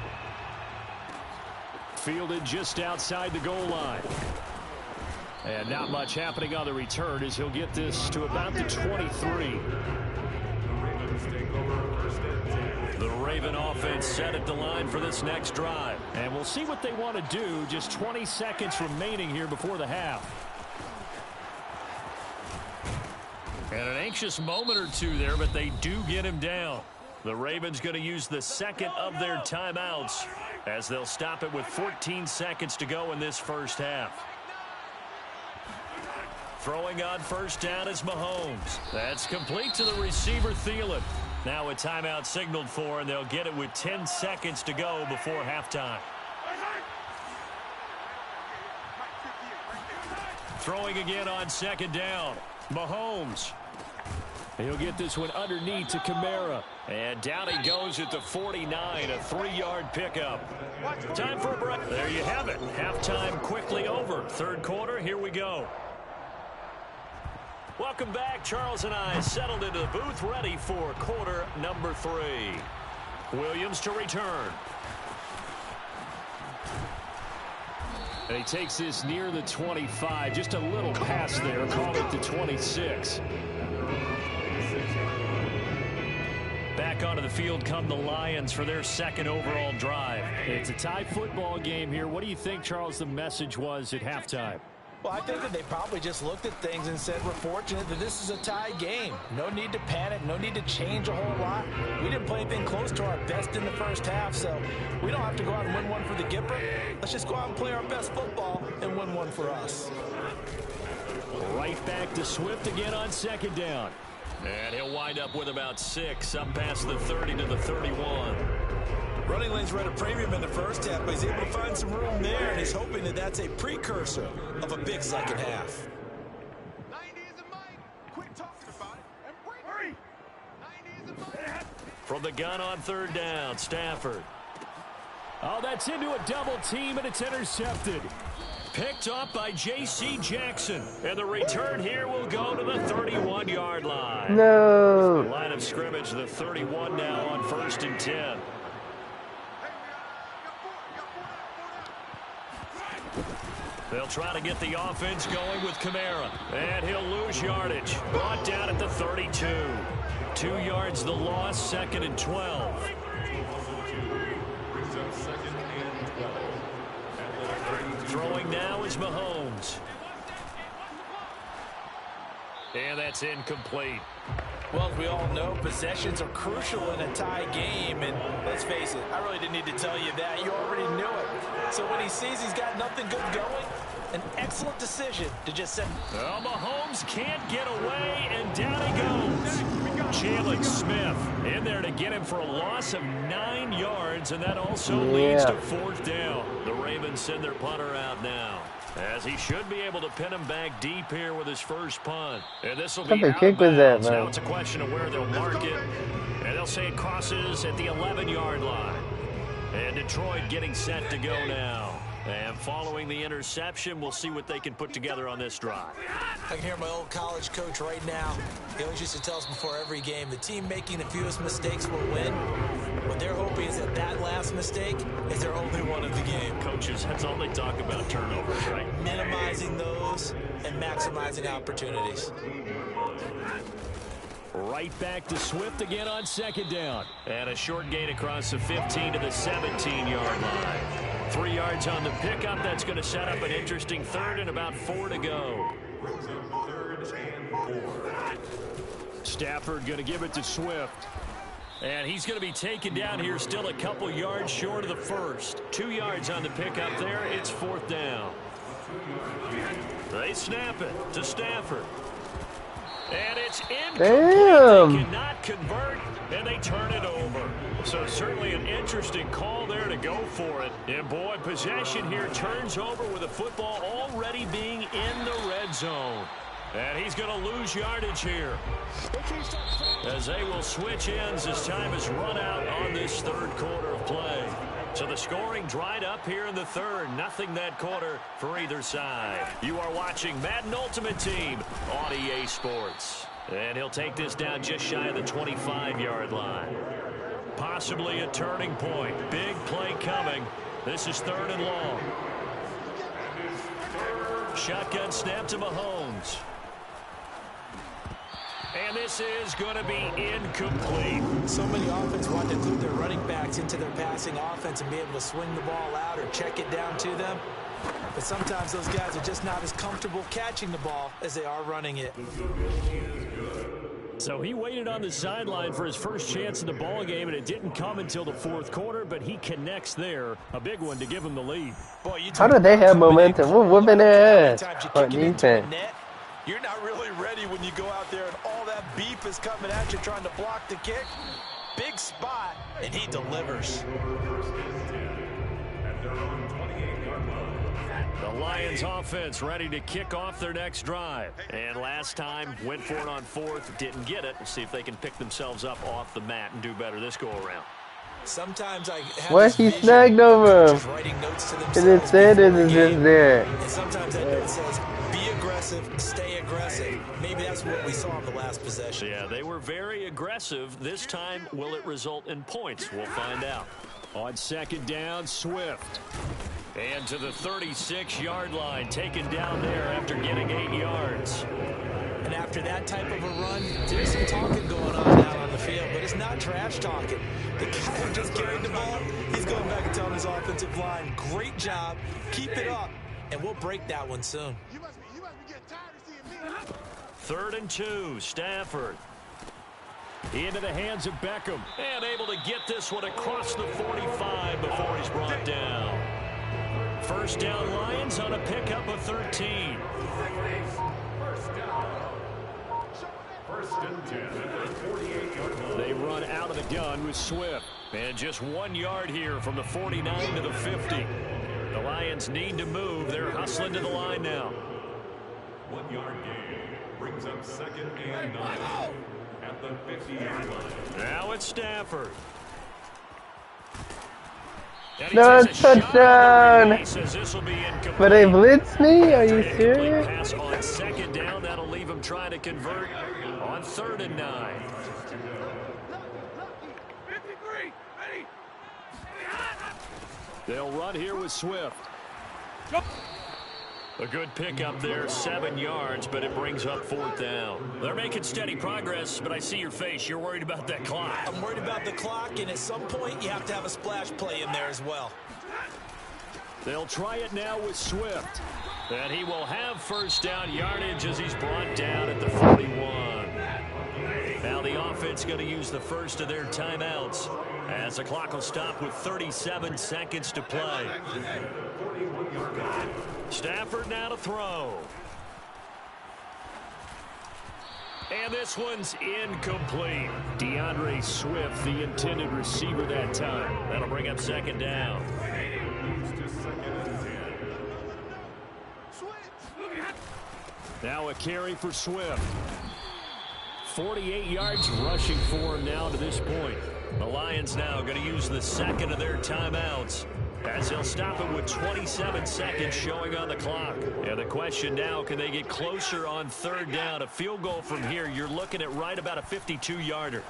Fielded just outside the goal line. And not much happening on the return as he'll get this to about the 23. The Raven offense set at the line for this next drive. And we'll see what they want to do. Just 20 seconds remaining here before the half. And an anxious moment or two there, but they do get him down. The Ravens going to use the second of their timeouts as they'll stop it with 14 seconds to go in this first half. Throwing on 1st down is Mahomes. That's complete to the receiver, Thielen. Now a timeout signaled for, and they'll get it with 10 seconds to go before halftime. Throwing again on 2nd down. Mahomes. He'll get this one underneath to Kamara. And down he goes at the 49, a 3-yard pickup. Time for a break. There you have it. Halftime quickly over. 3rd quarter, here we go. Welcome back. Charles and I settled into the booth ready for quarter number 3. Williams to return. And he takes this near the 25. Just a little pass there. Call it the 26. Back onto the field come the Lions for their 2nd overall drive. It's a tie football game here. What do you think, Charles, the message was at halftime? Well, I think that they probably just looked at things and said, we're fortunate that this is a tie game. No need to panic. No need to change a whole lot. We didn't play anything close to our best in the first half, so we don't have to go out and win one for the Gipper. Let's just go out and play our best football and win one for us. Right back to Swift again on 2nd down. And he'll wind up with about 6, up past the 30 to the 31. Running lanes were at a premium in the first half, but he's able to find some room there, and he's hoping that that's a precursor of a big second half. 90 is a mic. Quit talking about it and bring it. 90 is a mic. From the gun on 3rd down, Stafford. Oh, that's into a double team, and it's intercepted. Picked up by J.C. Jackson. And the return here will go to the 31-yard line. No. Line of scrimmage, the 31 now on 1st and 10. They'll try to get the offense going with Kamara. And he'll lose yardage. Brought down at the 32. 2 yards the loss, 2nd and 12. Throwing now is Mahomes. And that's incomplete. Well, as we all know, possessions are crucial in a tie game, and let's face it, I really didn't need to tell you that. You already knew it. So when he sees he's got nothing good going, an excellent decision to just send. Well, Mahomes can't get away, and down he goes. Jalen Smith in there to get him for a loss of 9 yards, and that also leads to 4th down. The Ravens send their punter out now, as he should be able to pin him back deep here with his first punt. And this will be out of bounds. Now it's a question of where they'll mark it, and they'll say it crosses at the 11-yard line. And Detroit getting set to go now. And following the interception, we'll see what they can put together on this drive. I can hear my old college coach right now. He always used to tell us before every game, the team making the fewest mistakes will win. What they're hoping is that that last mistake is their only one of the game. Coaches, that's all they talk about, turnovers, right? Minimizing those and maximizing opportunities. Right back to Swift again on 2nd down. And a short gain across the 15 to the 17-yard line. 3 yards on the pickup. That's going to set up an interesting 3rd and about 4 to go. Stafford going to give it to Swift. And he's going to be taken down here still a couple yards short of the first. 2 yards on the pickup there. It's 4th down. They snap it to Stafford. And it's incomplete. They cannot convert, and they turn it over. So certainly an interesting call there to go for it. And boy, possession here turns over with the football already being in the red zone. And he's going to lose yardage here, as they will switch ends as time is run out on this 3rd quarter of play. So the scoring dried up here in the 3rd. Nothing that quarter for either side. You are watching Madden Ultimate Team on EA Sports. And he'll take this down just shy of the 25-yard line. Possibly a turning point. Big play coming. This is 3rd and long. Shotgun snap to Mahomes. And this is going to be incomplete. So many offenses want to include their running backs into their passing offense and be able to swing the ball out or check it down to them. But sometimes those guys are just not as comfortable catching the ball as they are running it. So he waited on the sideline for his first chance in the ball game, and it didn't come until the 4th quarter, but he connects there. A big one to give him the lead. Boy, how do they have momentum? We're whooping their ass on defense. You're not really ready when you go out there and all that beef is coming at you trying to block the kick. Big spot, and he delivers. The Lions offense ready to kick off their next drive. And last time, went for it on 4th, didn't get it. We'll see if they can pick themselves up off the mat and do better this go-around. Sometimes I have what he snagged over him? writing notes to and it said it is just there. And sometimes that note says, be aggressive, stay aggressive. Maybe that's what we saw in the last possession. Yeah, they were very aggressive. This time, will it result in points? We'll find out. On 2nd down, Swift. And to the 36-yard line, taken down there after getting 8 yards. And after that type of a run, there's some talking going on out on the field, but it's not trash talking. The guy who just carried the ball, he's going back and telling his offensive line, great job, keep it up, and we'll break that one soon. You must be getting tired of seeing me. 3rd and 2, Stafford. Into the hands of Beckham. And able to get this one across the 45 before he's brought down. 1st down Lions on a pickup of 13. They run out of the gun with Swift. And just 1 yard here from the 49 to the 50. The Lions need to move. They're hustling to the line now. 1 yard gain brings up 2nd and 9 at the 50-yard line. Now it's Stafford. No touchdown! But they blitzed me? Are you serious? Pass on 2nd down. That'll leave him trying to convert on 3rd and 9. 53, ready. They'll run here with Swift. A good pickup there, 7 yards, but it brings up 4th down. They're making steady progress, but I see your face. You're worried about that clock. I'm worried about the clock, and at some point, you have to have a splash play in there as well. They'll try it now with Swift. And he will have 1st down yardage as he's brought down at the 41. Now the offense going to use the first of their timeouts as the clock will stop with 37 seconds to play. Stafford now to throw. And this one's incomplete. DeAndre Swift, the intended receiver that time. That'll bring up second down. Now a carry for Swift. 48 yards rushing for him now to this point. The Lions now going to use the second of their timeouts, as they'll stop it with 27 seconds showing on the clock. And the question now, can they get closer on third down? A field goal from here, you're looking at right about a 52-yarder.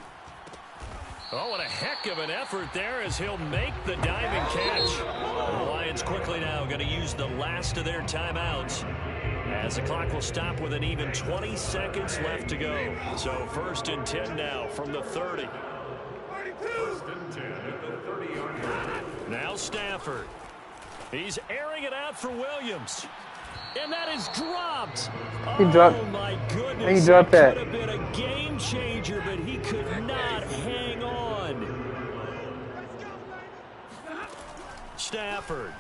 Oh, what a heck of an effort there as he'll make the diving catch. The Lions quickly now going to use the last of their timeouts, as the clock will stop with an even 20 seconds left to go. So 1st and 10 now from the 30. 1st and 10 at the 30-yard line. Now Stafford. He's airing it out for Williams. And that is dropped. He dropped. Oh, my goodness. He dropped that. Could have been a game changer, but he could not hang on. Stafford.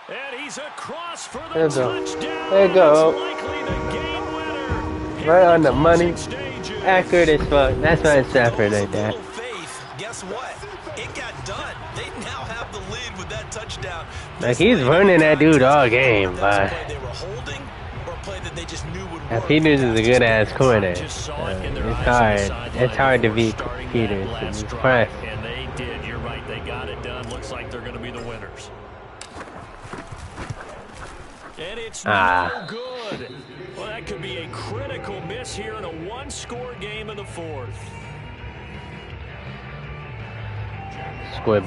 And he's across for the touchdown. There you go. Likely the game winner. Right on the money. Accurate as fuck. That's my Stafford right there. Faith, guess what? It got done. They now have the lead with that touchdown. Like, he's running that dude all game, but They were holding or a play that they just knew would work. Peters is a good ass corner. It's hard. It's hard to beat Peters. It's impressed. And they did. You're right. They got it done. Looks like they're going to be the winners. And it's no good. Well, that could be a critical miss here in a one-score game in the 4th. Squib.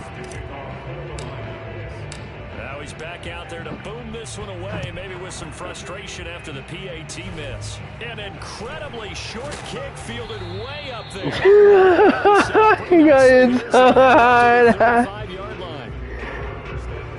Now he's back out there to boom this one away, maybe with some frustration after the PAT miss. An incredibly short kick fielded way up there. He got inside. 35-yard line.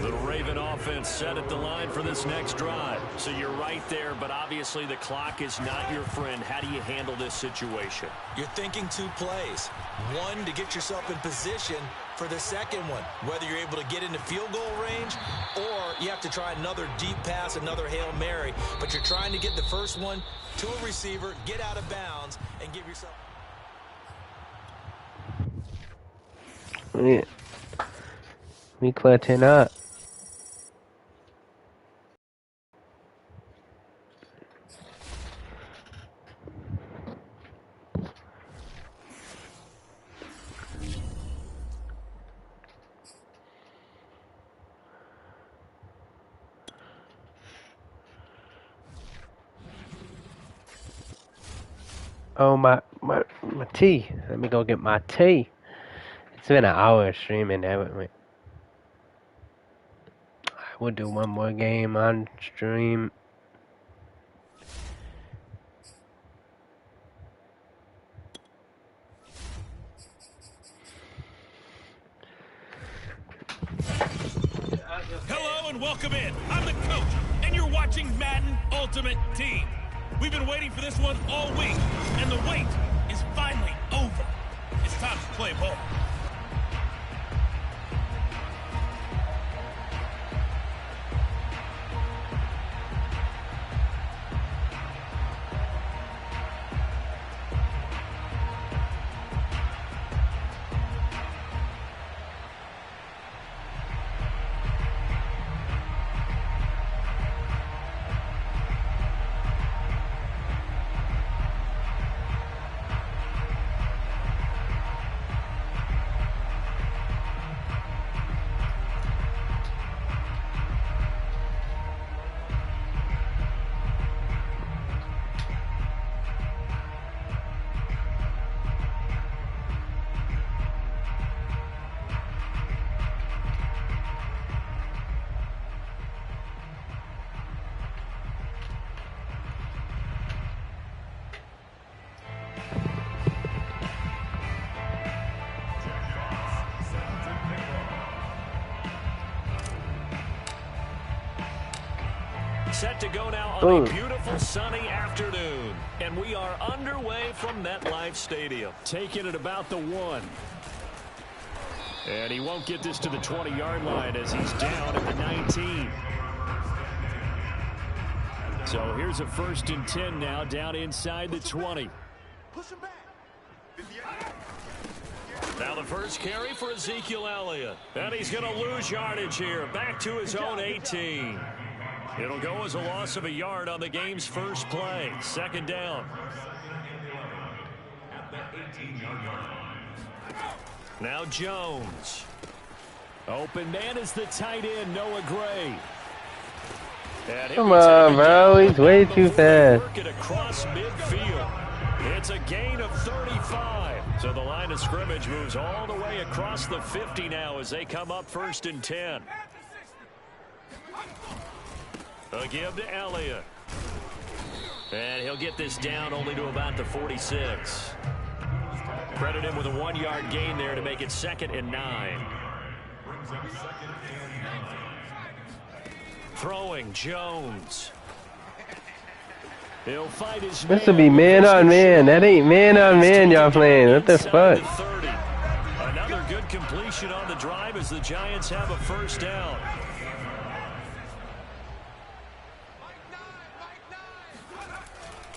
The Raven offense set at the line for this next drive. So you're right there, but obviously the clock is not your friend. How do you handle this situation? You're thinking 2 plays. One, to get yourself in position for the second one, whether you're able to get into field goal range or you have to try another deep pass, another Hail Mary. But you're trying to get the first one to a receiver, get out of bounds, and give yourself... We clutching up. Oh, my tea. Let me go get my tea. It's been an hour streaming, haven't we? I will do one more game on stream. Hello and welcome in. I'm the coach, and you're watching Madden Ultimate Team. We've been waiting for this one all week, and the wait is finally over. It's time to play ball. Set to go now on a beautiful sunny afternoon. And we are underway from MetLife Stadium. Taking it about the 1. And he won't get this to the 20-yard line as he's down at the 19. So here's a 1st and 10 now, down inside the 20. Push him back. 58. Now the first carry for Ezekiel Elliott. And he's going to lose yardage here. Back to his own 18. It'll go as a loss of a yard on the game's first play. 2nd down. Now Jones. Open man is the tight end, Noah Gray. Come on, bro. He's way too fast. Across midfield. It's a gain of 35. So the line of scrimmage moves all the way across the 50 now as they come up 1st and 10. A give to Elliott. And he'll get this down only to about the 46. Credit him with a 1-yard gain there to make it 2nd and 9. Throwing Jones. He'll fight his This will be man on man. That ain't man on man y'all playing. What the fuck? Another good completion on the drive as the Giants have a 1st down.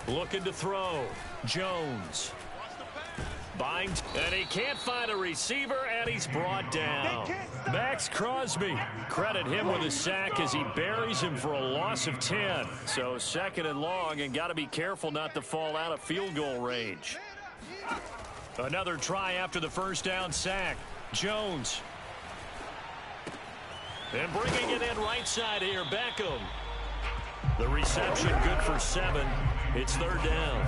Looking to throw. Jones. Binds, and he can't find a receiver, and he's brought down. Max Crosby. Credit him with a sack as he buries him for a loss of 10. So 2nd and long, and got to be careful not to fall out of field goal range. Another try after the 1st down sack. Jones. And bringing it in right side here, Beckham. The reception good for 7. It's 3rd down.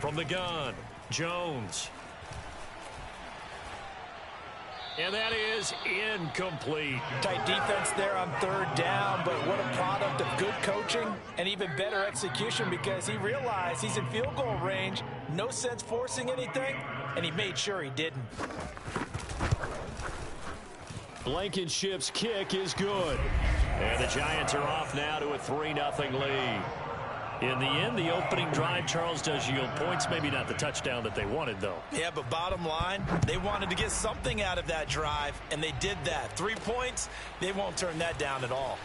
From the gun, Jones. And that is incomplete. Tight defense there on 3rd down, but what a product of good coaching and even better execution because he realized he's in field goal range. No sense forcing anything, and he made sure he didn't. Blankenship's kick is good. And the Giants are off now to a 3-0 lead. In the end, the opening drive, Charles, does yield points. Maybe not the touchdown that they wanted, though. Yeah, but bottom line, they wanted to get something out of that drive, and they did that. 3 points, they won't turn that down at all.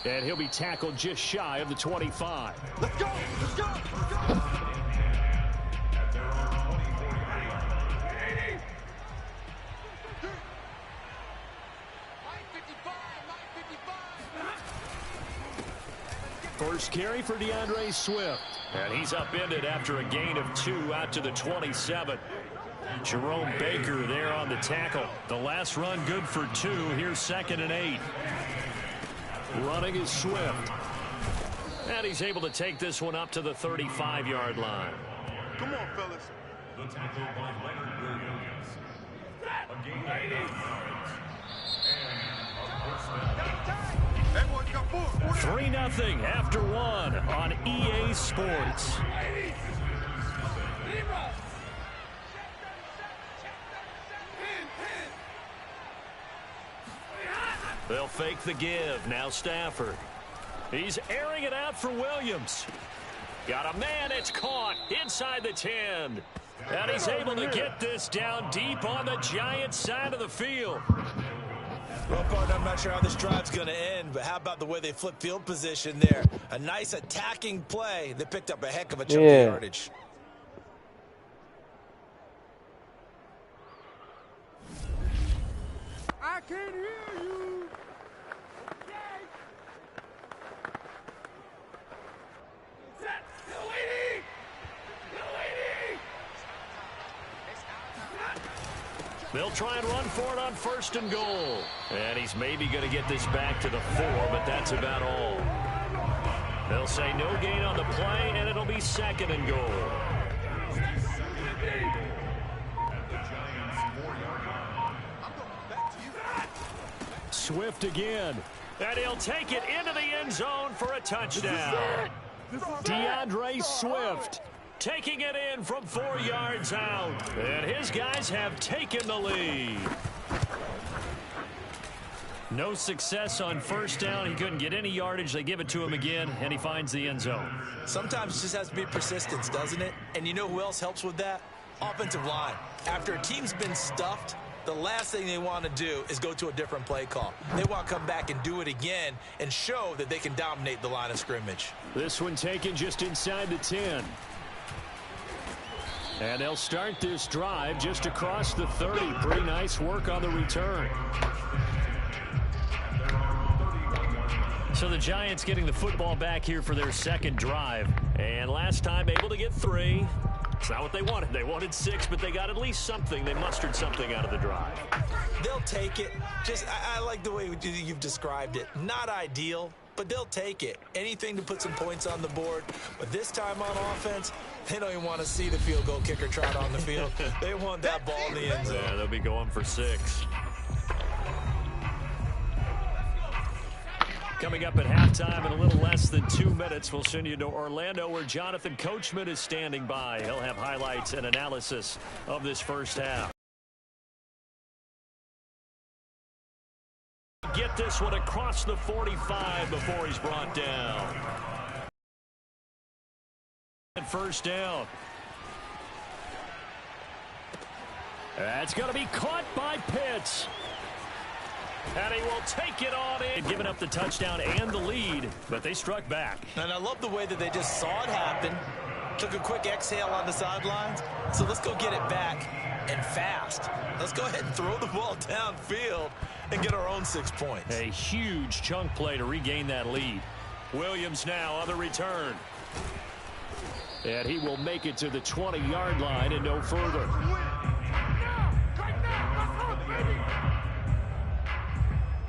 And he'll be tackled just shy of the 25. Let's go! Let's go! Let's go! First carry for DeAndre Swift. And he's upended after a gain of 2 out to the 27. Jerome Baker there on the tackle. The last run good for 2. Here's 2nd and 8. Running is Swift. And he's able to take this one up to the 35-yard line. Come on, fellas. The tackle by Leonard Williams. A gain of 8 yards. And a first down. Everyone's got 4. 3-0 after 1 on EA Sports. They'll fake the give. Now Stafford. He's airing it out for Williams. Got a man. It's caught inside the 10. And he's able to get this down deep on the Giants side of the field. Well, partner, I'm not sure how this drive's going to end, but how about the way they flip field position there? A nice attacking play. They picked up a heck of a chunk of yardage. I can't hear you. They'll try and run for it on 1st and goal. And he's maybe going to get this back to the 4, but that's about all. They'll say no gain on the play, and it'll be 2nd and goal. Swift again. And he'll take it into the end zone for a touchdown. DeAndre Swift taking it in from 4 yards out. And his guys have taken the lead. No success on 1st down. He couldn't get any yardage. They give it to him again, and he finds the end zone. Sometimes it just has to be persistence, doesn't it? And you know who else helps with that? Offensive line. After a team's been stuffed, the last thing they want to do is go to a different play call. They want to come back and do it again and show that they can dominate the line of scrimmage. This one taken just inside the 10. And they'll start this drive just across the 30. Pretty nice work on the return. So the Giants getting the football back here for their second drive. And last time able to get 3. It's not what they wanted. They wanted 6, but they got at least something. They mustered something out of the drive. They'll take it. I like the way you've described it. Not ideal, but they'll take it. Anything to put some points on the board. But this time on offense, they don't even want to see the field goal kicker trot on the field. They want that ball in the end zone. Yeah, they'll be going for 6. Coming up at halftime in a little less than 2 minutes, we'll send you to Orlando where Jonathan Coachman is standing by. He'll have highlights and analysis of this first half. Get this one across the 45 before he's brought down. And first down. That's going to be caught by Pitts. And he will take it on in. Giving up the touchdown and the lead, but they struck back. And I love the way that they just saw it happen, took a quick exhale on the sidelines. So let's go get it back and fast. Let's go ahead and throw the ball downfield and get our own 6 points. A huge chunk play to regain that lead. Williams now on the return. And he will make it to the 20-yard line and no further.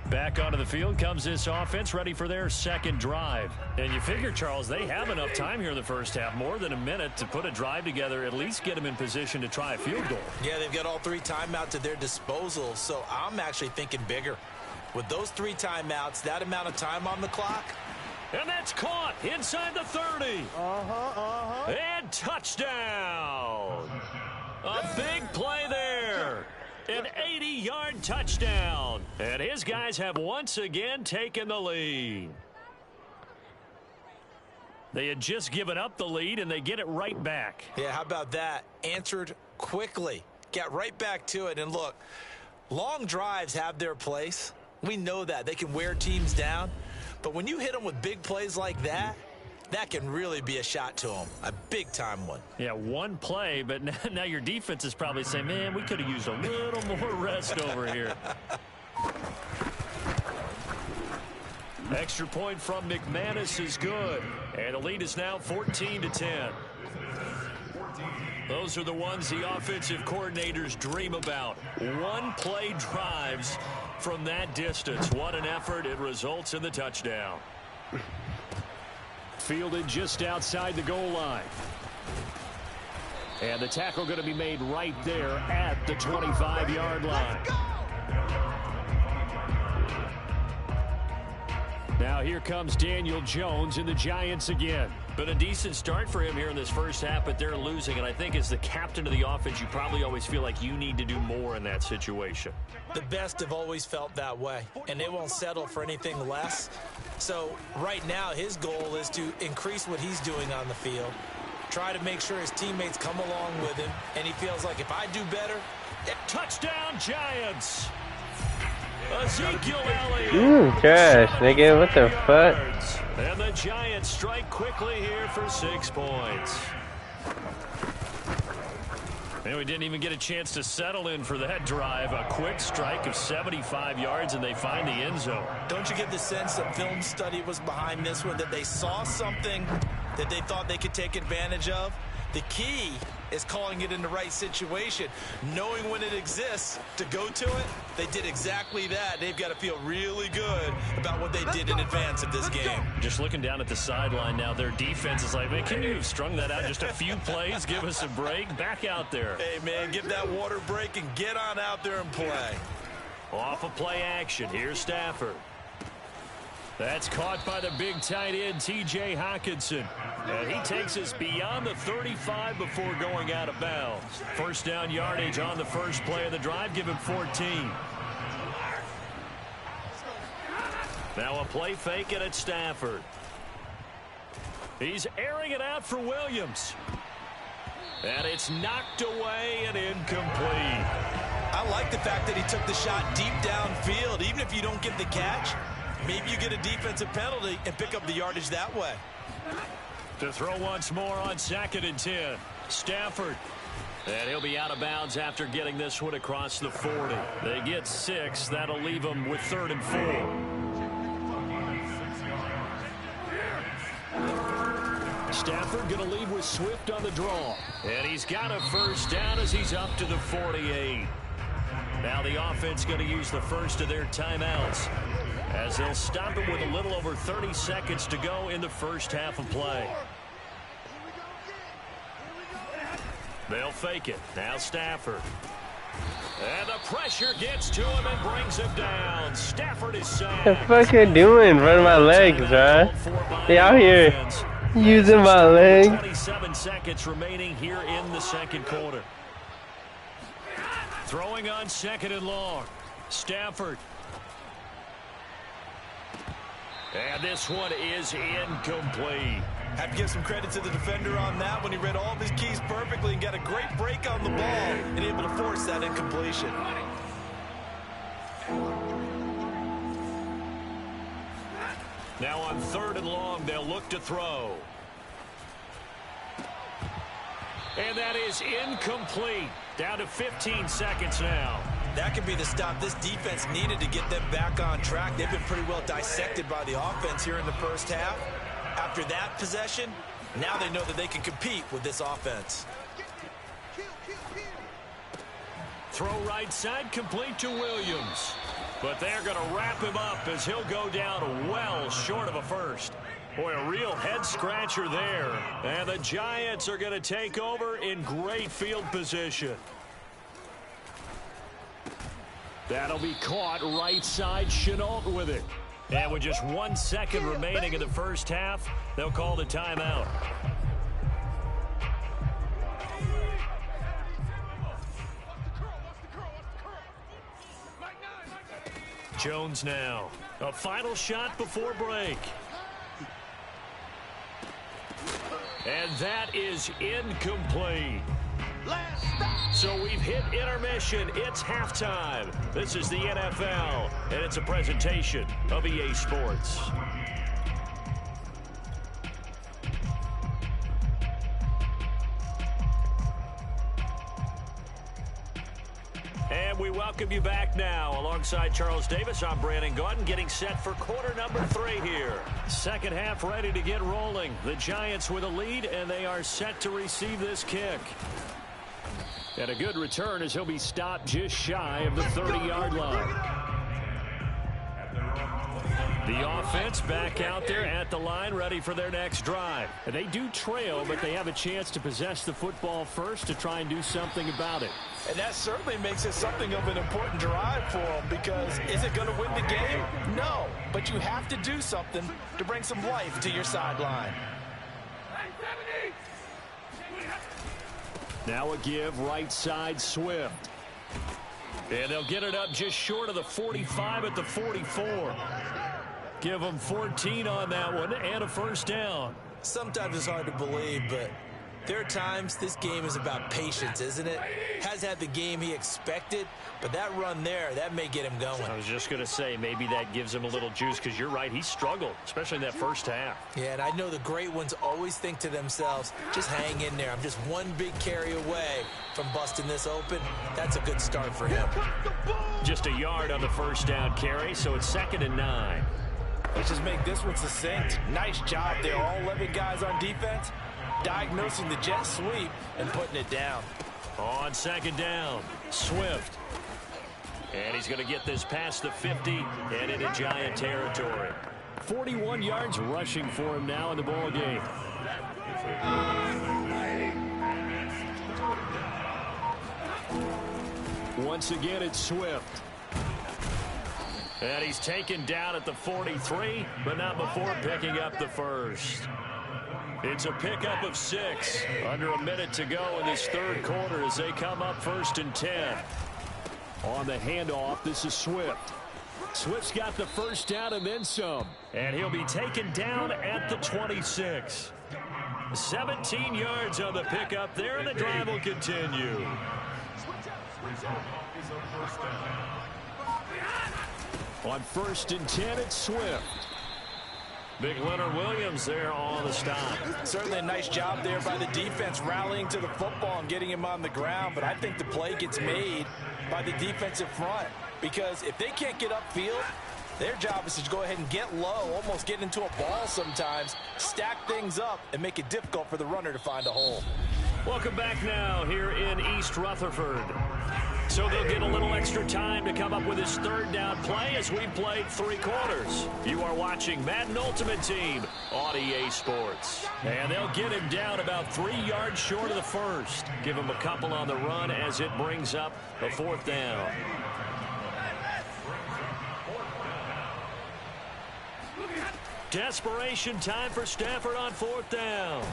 Back onto the field comes this offense, ready for their second drive. And you figure, Charles, they have enough time here in the first half, more than a minute, to put a drive together, at least get them in position to try a field goal. Yeah, they've got all 3 timeouts at their disposal, so I'm actually thinking bigger. With those 3 timeouts, that amount of time on the clock. And that's caught inside the 30. And touchdown. A big play there. An 80-yard touchdown. And his guys have once again taken the lead. They had just given up the lead, and they get it right back. Yeah, how about that? Answered quickly. Got right back to it. And look, long drives have their place. We know that. They can wear teams down. But when you hit them with big plays like that, that can really be a shot to them. A big-time one. Yeah, one play, but now your defense is probably saying, man, we could have used a little more rest over here. Extra point from McManus is good. And the lead is now 14-10. Those are the ones the offensive coordinators dream about. One-play drives from that distance. What an effort. It results in the touchdown. Fielded just outside the goal line. And the tackle going to be made right there at the 25-yard line. Now here comes Daniel Jones and the Giants again. Been a decent start for him here in this first half, but they're losing. And I think as the captain of the offense, you probably always feel like you need to do more in that situation. The best have always felt that way, and they won't settle for anything less. So right now his goal is to increase what he's doing on the field, try to make sure his teammates come along with him, and he feels like if I do better. Touchdown Giants! Ezekiel Elliott. Gosh, nigga, what the fuck? And the Giants strike quickly here for 6 points. And we didn't even get a chance to settle in for that drive. A quick strike of 75 yards, and they find the end zone. Don't you get the sense that film study was behind this one, that they saw something that they thought they could take advantage of? The key is calling it in the right situation, knowing when it exists to go to it. They did exactly that. They've got to feel really good about what they did in advance of this game. Just looking down at the sideline now, their defense is like, man, can you have strung that out just a few plays? Give us a break. Back out there. Hey, man, give that water break and get on out there and play. Off of play action. Here's Stafford. That's caught by the big tight end, T.J. Hockenson. And he takes us beyond the 35 before going out of bounds. First down yardage on the first play of the drive. Give him 14. Now a play fake and it's Stafford. He's airing it out for Williams. And it's knocked away and incomplete. I I like the fact that he took the shot deep downfield. Even if you don't get the catch, maybe you get a defensive penalty and pick up the yardage that way. To throw once more on 2nd and 10. Stafford. And he'll be out of bounds after getting this one across the 40. They get 6. That'll leave them with 3rd and 4. Stafford going to lead with Swift on the draw. And he's got a first down as he's up to the 48. Now the offense going to use the first of their timeouts, as they'll stop it with a little over 30 seconds to go in the first half of play. They'll fake it. Now Stafford. And the pressure gets to him and brings him down. Stafford is sacked. What the fuck are you doing? Running my legs, bro. They out here using my legs. 27 seconds remaining here in the second quarter. Throwing on 2nd and long. Stafford. And this one is incomplete. Have to give some credit to the defender on that when he read all of his keys perfectly and got a great break on the ball and able to force that incompletion. Now on 3rd and long, they'll look to throw. And that is incomplete. Down to 15 seconds now. That could be the stop this defense needed to get them back on track. They've been pretty well dissected by the offense here in the first half. After that possession, now they know that they can compete with this offense. Throw right side, complete to Williams. But they're going to wrap him up as he'll go down well short of a first. Boy, a real head-scratcher there. And the Giants are going to take over in great field position. That'll be caught right side. Chenault with it. And with just 1 second remaining in the first half, they'll call the timeout. Jones now. A final shot before break. And that is incomplete. So we've hit intermission. It's halftime. This is the NFL, and it's a presentation of EA Sports. And we welcome you back now. Alongside Charles Davis, I'm Brandon Gaudin, getting set for quarter number 3 here. Second half ready to get rolling. The Giants with a lead, and they are set to receive this kick. And a good return as he'll be stopped just shy of the 30-yard line. The offense back out there at the line, ready for their next drive. And they do trail, but they have a chance to possess the football first to try and do something about it. And that certainly makes it something of an important drive for them, because is it going to win the game? No, but you have to do something to bring some life to your sideline. Now a give right side Swift. And they'll get it up just short of the 45 at the 44. Give them 14 on that one and a first down. Sometimes it's hard to believe, but there are times this game is about patience, isn't it? Has had the game he expected, but that run there, that may get him going. I was just going to say, maybe that gives him a little juice, because you're right, he struggled, especially in that first half. Yeah, and I know the great ones always think to themselves, just hang in there. I'm just one big carry away from busting this open. That's a good start for him. Just a yard on the first down carry, so it's 2nd and 9. Let's just make this one succinct. Nice job there, all 11 guys on defense, diagnosing the jet sweep and putting it down. On 2nd down, Swift. And he's going to get this past the 50 and into Giant territory. 41 yards rushing for him now in the ball game. Once again, it's Swift. And he's taken down at the 43, but not before picking up the first. It's a pickup of 6. Under a minute to go in this third quarter as they come up 1st and 10. On the handoff, this is Swift. Swift's got the first down and then some. And he'll be taken down at the 26. 17 yards on the pickup there, and the drive will continue. Result is a first down. On 1st and 10, it's Swift. Big Leonard Williams there on the stop. Certainly a nice job there by the defense rallying to the football and getting him on the ground, but I think the play gets made by the defensive front because if they can't get upfield, their job is to go ahead and get low, almost get into a ball sometimes, stack things up, and make it difficult for the runner to find a hole. Welcome back now here in East Rutherford. So they'll get a little extra time to come up with his 3rd down play as we played 3 quarters. You are watching Madden Ultimate Team on EA Sports. And they'll get him down about 3 yards short of the 1st. Give him a couple on the run as it brings up a 4th down. Desperation time for Stafford on 4th down.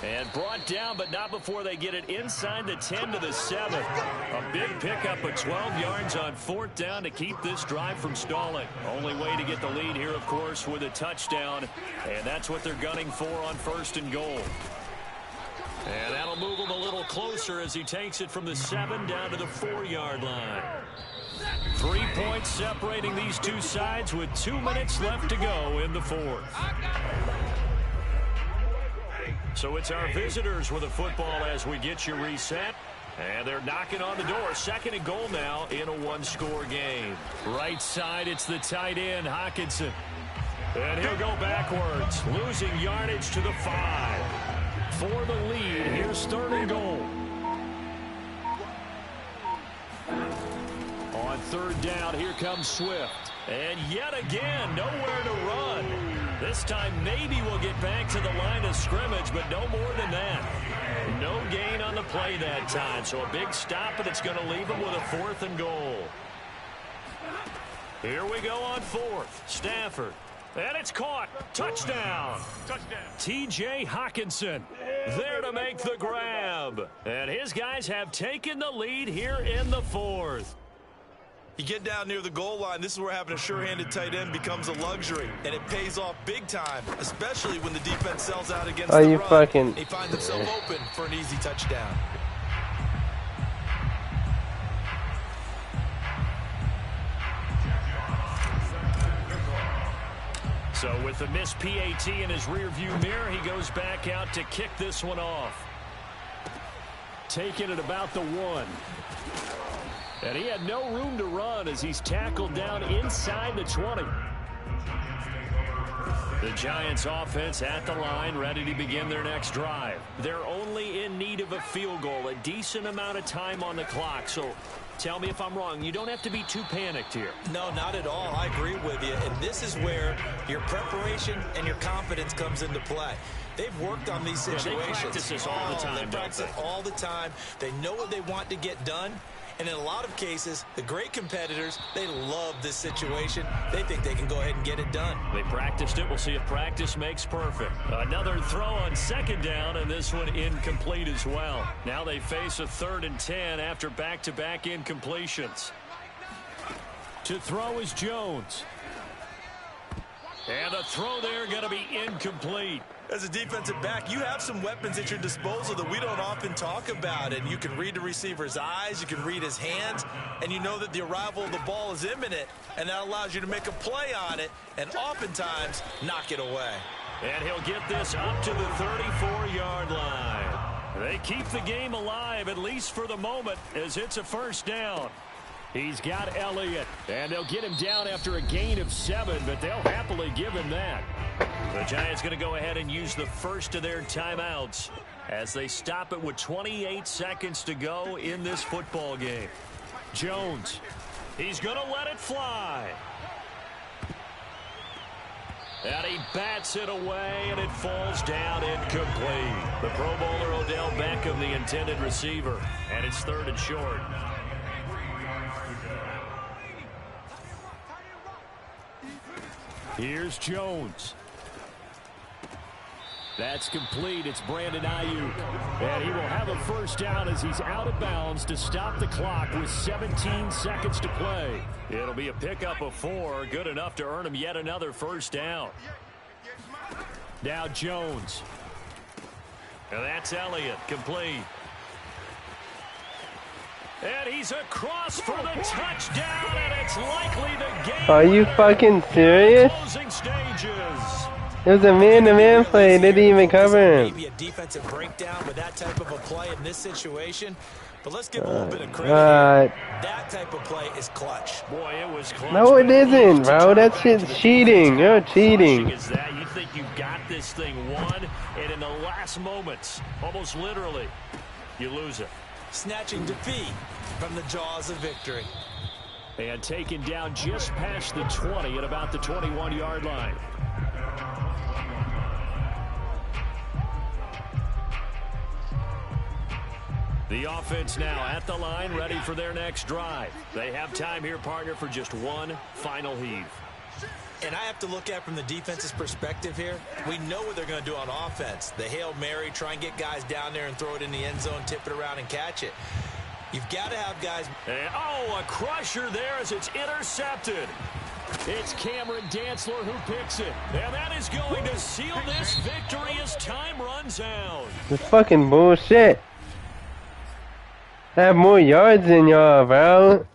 And brought down, but not before they get it inside the 10 to the 7. A big pickup of 12 yards on 4th down to keep this drive from stalling. Only way to get the lead here, of course, with a touchdown. And that's what they're gunning for on 1st and goal. And that'll move him a little closer as he takes it from the 7 down to the 4-yard line. 3 points separating these two sides with 2 minutes left to go in the 4th. So it's our visitors with the football as we get you reset. And they're knocking on the door. 2nd and goal now in a 1-score game. Right side, it's the tight end, Hockenson. And he'll go backwards, losing yardage to the 5. For the lead, here's 3rd and goal. On 3rd down, here comes Swift. And yet again, nowhere to run. This time, maybe we'll get back to the line of scrimmage, but no more than that. No gain on the play that time, so a big stop, but it's going to leave him with a 4th and goal. Here we go on 4th. Stafford. And it's caught. Touchdown. T.J. Hockenson there to make the grab. And his guys have taken the lead here in the 4th. You get down near the goal line, this is where having a sure-handed tight end becomes a luxury, and it pays off big time, especially when the defense sells out against the run. He finds himself open for an easy touchdown. So with the missed PAT in his rearview mirror, he goes back out to kick this one off. Taking it about the 1. And he had no room to run as he's tackled down inside the 20. The Giants offense at the line, ready to begin their next drive. They're only in need of a field goal, a decent amount of time on the clock. So tell me if I'm wrong. You don't have to be too panicked here. No, not at all. I agree with you. And this is where your preparation and your confidence comes into play. They've worked on these situations. They practice this all the time, They practice it all the time. They know what they want to get done. And in a lot of cases, the great competitors, they love this situation. They think they can go ahead and get it done. They practiced it. We'll see if practice makes perfect. Another throw on 2nd down, and this one incomplete as well. Now they face a 3rd and 10 after back-to-back incompletions. To throw is Jones. And the throw there going to be incomplete. As a defensive back, you have some weapons at your disposal that we don't often talk about. And you can read the receiver's eyes, you can read his hands, and you know that the arrival of the ball is imminent. And that allows you to make a play on it and oftentimes knock it away. And he'll get this up to the 34-yard line. They keep the game alive, at least for the moment, as it's a 1st down. He's got Elliott, and they'll get him down after a gain of 7, but they'll happily give him that. The Giants going to go ahead and use the first of their timeouts as they stop it with 28 seconds to go in this football game. Jones, he's going to let it fly. And he bats it away, and it falls down incomplete. The Pro Bowler Odell Beckham, the intended receiver, and it's 3rd and short. Here's Jones. That's complete. It's Brandon Ayuk. And he will have a 1st down as he's out of bounds to stop the clock with 17 seconds to play. It'll be a pickup of 4, good enough to earn him yet another 1st down. Now Jones. And that's Elliott, complete. And he's across for the touchdown, and it's likely the game. Are you fucking serious? Closing stages. It was a man-to-man play. They didn't even cover him. Maybe a defensive breakdown with that type of a play in this situation. But let's give a little bit of credit here. That type of play is clutch. Boy, it was clutch. No, it isn't, bro. That shit's cheating. You're cheating. Is that you think you got this thing won, and in the last moments, almost literally, you lose it. Snatching defeat from the jaws of victory. And taken down just past the 20 at about the 21-yard line. The offense now at the line, ready for their next drive. They have time here, partner, for just one final heave. And I have to look at from the defense's perspective here. We know what they're going to do on offense. The Hail Mary, try and get guys down there and throw it in the end zone, tip it around and catch it. You've got to have guys. And, oh, a crusher there as it's intercepted. It's Cameron Dantzler who picks it. And that is going to seal this victory as time runs out. This fucking bullshit. I have more yards than y'all, bro.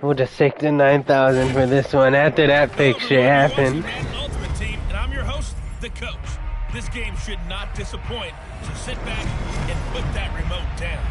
We'll just take the 9,000 for this one after that picture happened. Ultimate Team, and I'm your host, the coach. This game should not disappoint, so sit back and put that remote down.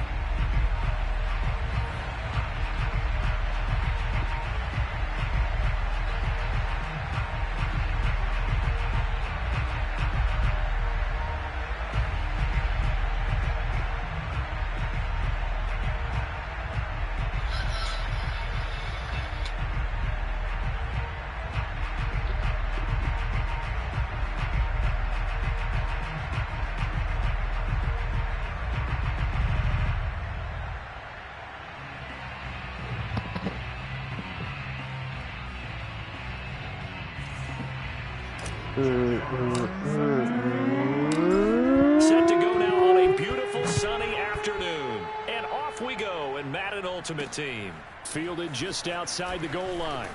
Set to go now on a beautiful sunny afternoon. And off we go in Madden Ultimate Team. Fielded just outside the goal line.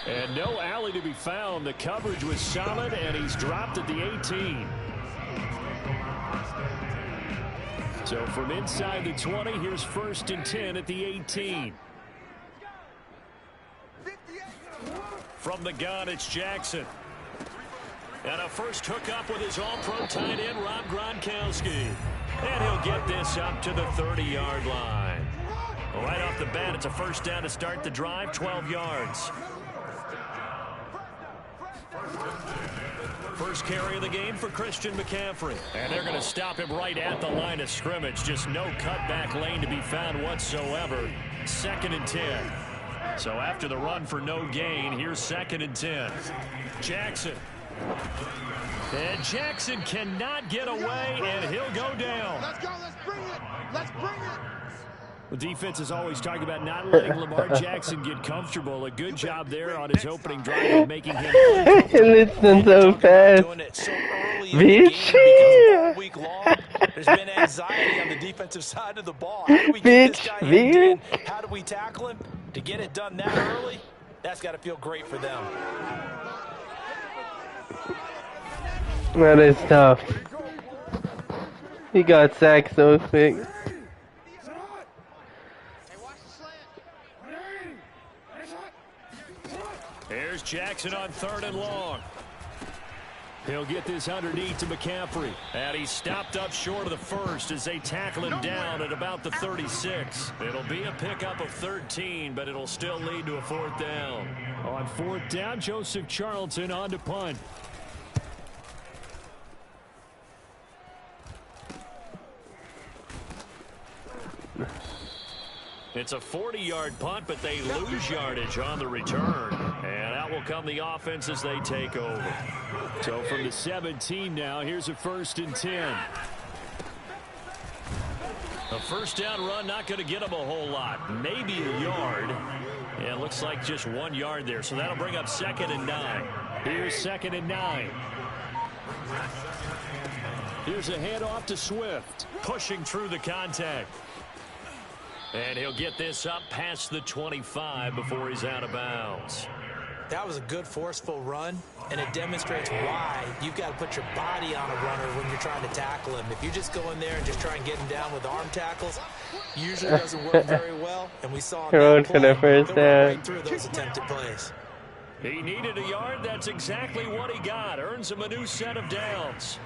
And no alley to be found. The coverage was solid, and he's dropped at the 18. So from inside the 20, here's 1st and 10 at the 18. From the gun, it's Jackson. And a first hookup with his all-pro tight end, Rob Gronkowski. And he'll get this up to the 30-yard line. Right off the bat, it's a first down to start the drive, 12 yards. First carry of the game for Christian McCaffrey. And they're going to stop him right at the line of scrimmage. Just no cutback lane to be found whatsoever. 2nd and 10. So after the run for no gain, here's 2nd and 10. Jackson. And Jackson cannot get away, and he'll go down. Let's go. Let's bring it. Let's bring it. The defense is always talking about not letting Lamar Jackson get comfortable. A good job there on his opening drive of making him. Listen so fast. Doing it so early in the game because all week long, there's been anxiety on the defensive side of the ball. How do we get this guy in? How do we tackle him? To get it done that early, that's got to feel great for them. That is tough. He got sacked so quick. Here's Jackson on 3rd and long. He'll get this underneath to McCaffrey. And he's stopped up short of the first as they tackle him down at about the 36. It'll be a pickup of 13, but it'll still lead to a 4th down. On 4th down, Joseph Charlton on to punt. It's a 40-yard punt, but they lose yardage on the return. And out will come the offense as they take over. So from the 17 now, here's a 1st and 10. A first down run, not going to get him a whole lot. Maybe a yard. Yeah, it looks like just 1 yard there. So that'll bring up 2nd and 9. Here's 2nd and 9. Here's a handoff to Swift. Pushing through the contact. And he'll get this up past the 25 before he's out of bounds. That was a good forceful run, and it demonstrates why you've got to put your body on a runner when you're trying to tackle him. If you just go in there and just try and get him down with arm tackles, usually doesn't work very well, and we saw him for the first down. right through those attempted plays. He needed a yard. That's exactly what he got. Earns him a new set of downs.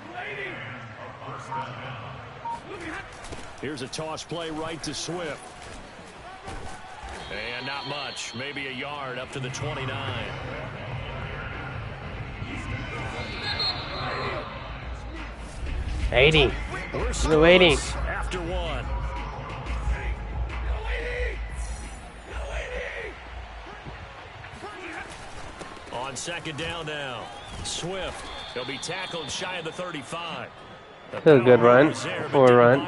Here's a toss play right to Swift. And not much. Maybe a yard up to the 29. We're waiting. After 1. On 2nd down now. Swift. He'll be tackled shy of the 35. That's a good run. Or run.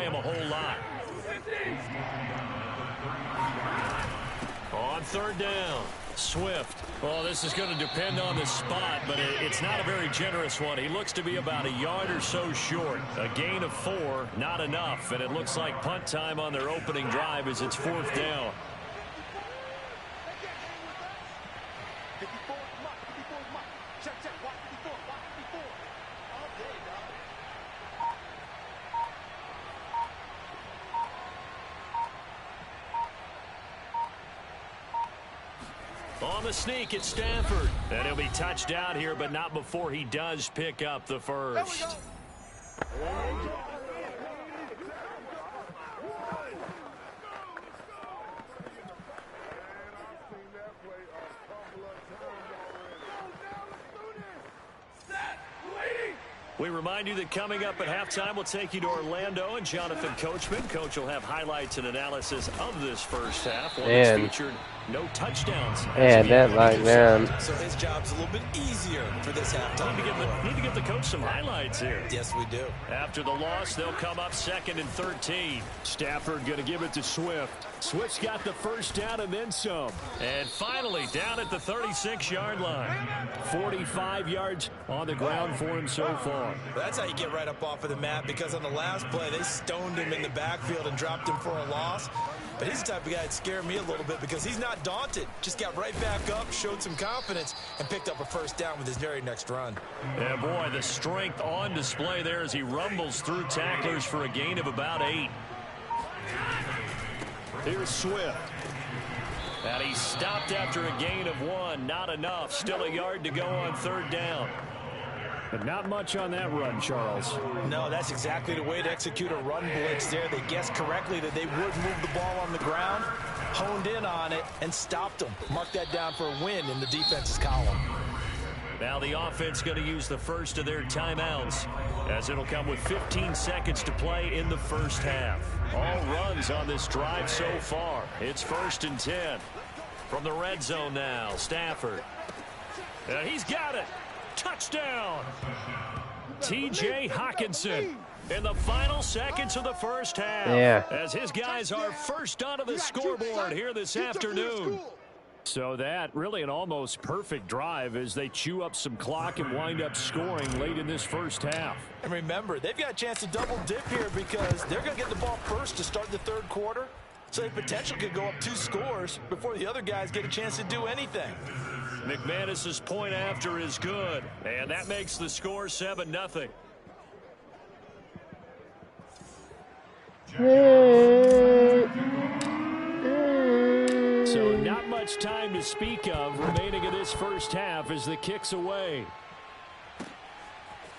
On 3rd down, Swift. Well, this is going to depend on the spot, but it's not a very generous one. He looks to be about a yard or so short. A gain of 4, not enough, and it looks like punt time on their opening drive as it's 4th down. On the sneak, it's Stafford. And he'll be touched out here, but not before he does pick up the first. We remind you that coming up at halftime, we'll take you to Orlando and Jonathan Coachman. Coach will have highlights and analysis of this first half. One that's featured no touchdowns. And that like man. So his job's a little bit easier for this halftime. Need to get the coach some highlights here. Yes, we do. After the loss, they'll come up 2nd and 13. Stafford going to give it to Swift. Swift's got the first down and then some. And finally, down at the 36-yard line. 45 yards on the ground for him so far. That's how you get right up off of the mat, because on the last play, they stoned him in the backfield and dropped him for a loss. But he's the type of guy that scared me a little bit because he's not daunted. Just got right back up, showed some confidence, and picked up a first down with his very next run. Yeah, boy, the strength on display there as he rumbles through tacklers for a gain of about 8. Here's Swift. And he stopped after a gain of 1. Not enough. Still a yard to go on 3rd down. But not much on that run, Charles. No, that's exactly the way to execute a run blitz there. They guessed correctly that they would move the ball on the ground, honed in on it, and stopped them. Mark that down for a win in the defense's column. Now the offense going to use the first of their timeouts, as it'll come with 15 seconds to play in the first half. All runs on this drive so far. It's 1st and 10. From the red zone now, Stafford. He's got it. Touchdown. T.J. Hockenson in the final seconds of the first half. Yeah. As his guys are first onto the scoreboard here this afternoon. So that really an almost perfect drive as they chew up some clock and wind up scoring late in this first half. And remember, they've got a chance to double dip here because they're going to get the ball first to start the 3rd quarter. So the potential could go up 2 scores before the other guys get a chance to do anything. McManus's point after is good, and that makes the score 7-0. So not much time to speak of remaining in this first half as the kick's away.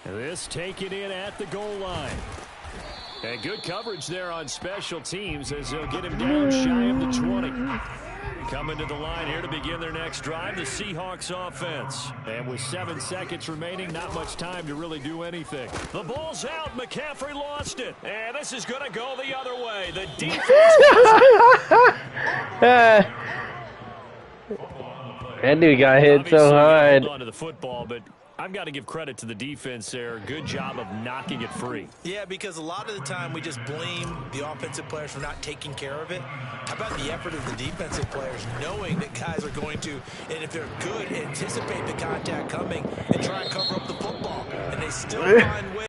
This taken in at the goal line. And good coverage there on special teams as they'll get him down shy of the 20. Coming to the line here to begin their next drive, the Seahawks offense. And with 7 seconds remaining, not much time to really do anything. The ball's out. McCaffrey lost it. And this is going to go the other way. The defense. That dude got hit so hard. Onto the football, but I've got to give credit to the defense there. Good job of knocking it free. Yeah, because a lot of the time we just blame the offensive players for not taking care of it. How about the effort of the defensive players knowing that guys are going to, and if they're good, anticipate the contact coming and try and cover up the football. And they still find ways.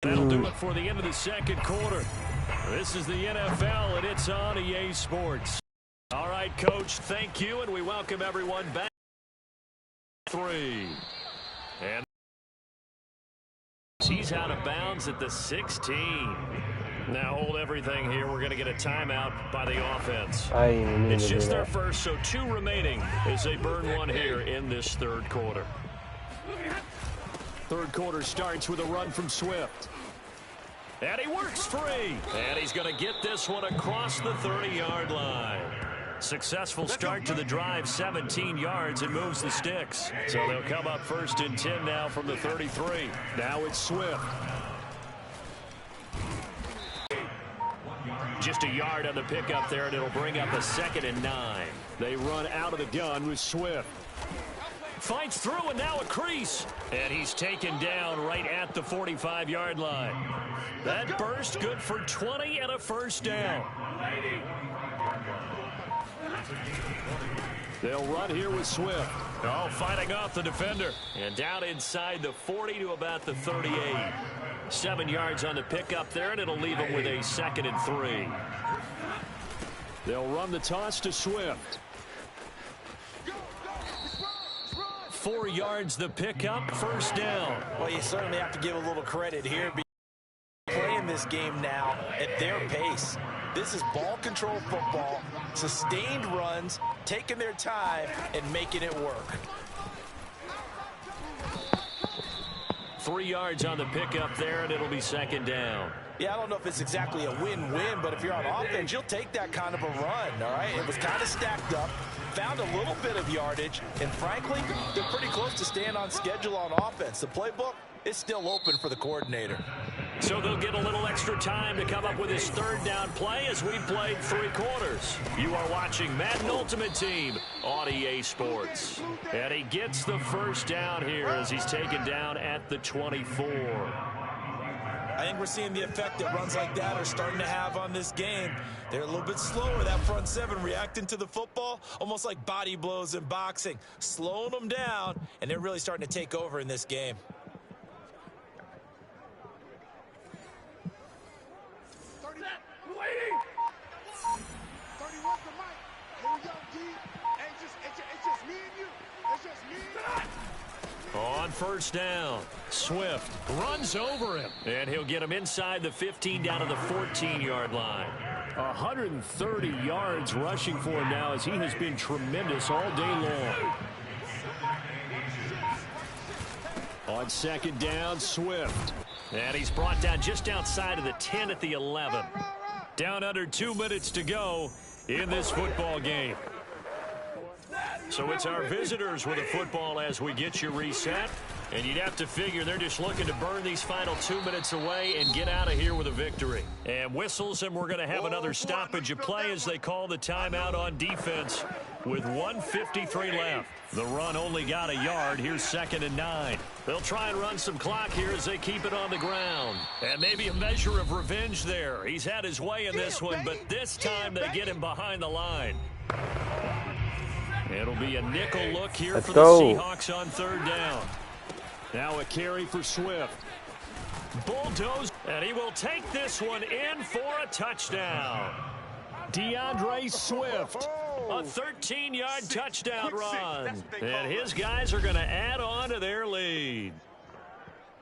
That'll do it for the end of the second quarter. This is the NFL, and it's on EA Sports. All right, Coach, thank you, and we welcome everyone back. 3. And he's out of bounds at the 16. Now hold everything here. We're going to get a timeout by the offense. It's just their first, so 2 remaining as they burn one here in this third quarter. Third quarter starts with a run from Swift. And he works free. And he's going to get this one across the 30-yard line. Successful start to the drive, 17 yards, and moves the sticks. So they'll come up 1st and 10 now from the 33. Now it's Swift. Just a yard on the pickup there, and it'll bring up a 2nd and 9. They run out of the gun with Swift. Fights through, and now a crease. And he's taken down right at the 45-yard line. That burst good for 20 and a first down. They'll run here with Swift. Oh, fighting off the defender. And down inside the 40 to about the 38. 7 yards on the pickup there, and it'll leave him with a 2nd and 3. They'll run the toss to Swift. 4 yards the pickup, first down. Well, you certainly have to give a little credit here. Playing this game now at their pace. This is ball control football, sustained runs, taking their time, and making it work. 3 yards on the pickup there, and it'll be 2nd down. Yeah, I don't know if it's exactly a win-win, but if you're on offense, you'll take that kind of a run, all right? It was kind of stacked up, found a little bit of yardage, and frankly, they're pretty close to staying on schedule on offense. The playbook is still open for the coordinator. So they'll get a little extra time to come up with his 3rd down play as we've played 3 quarters. You are watching Madden Ultimate Team on EA Sports. And he gets the first down here as he's taken down at the 24. I think we're seeing the effect that runs like that are starting to have on this game. They're a little bit slower, that front 7 reacting to the football, almost like body blows in boxing, slowing them down, and they're really starting to take over in this game. On first down, Swift runs over him, and he'll get him inside the 15 down to the 14-yard line. 130 yards rushing for him now as he has been tremendous all day long. On 2nd down, Swift. And he's brought down just outside of the 10 at the 11. Down under 2 minutes to go in this football game. So it's our visitors with the football as we get you reset. And you'd have to figure they're just looking to burn these final 2 minutes away and get out of here with a victory. And whistles, and we're going to have another stoppage of play as they call the timeout on defense with 1:53 left. The run only got a yard. Here's 2nd and 9. They'll try and run some clock here as they keep it on the ground. And maybe a measure of revenge there. He's had his way in this one, but this time they get him behind the line. It'll be a nickel look here for the Seahawks on 3rd down. Now a carry for Swift. Bulldoze, and he will take this one in for a touchdown. DeAndre Swift, a 13-yard touchdown run. And his guys are going to add on to their lead.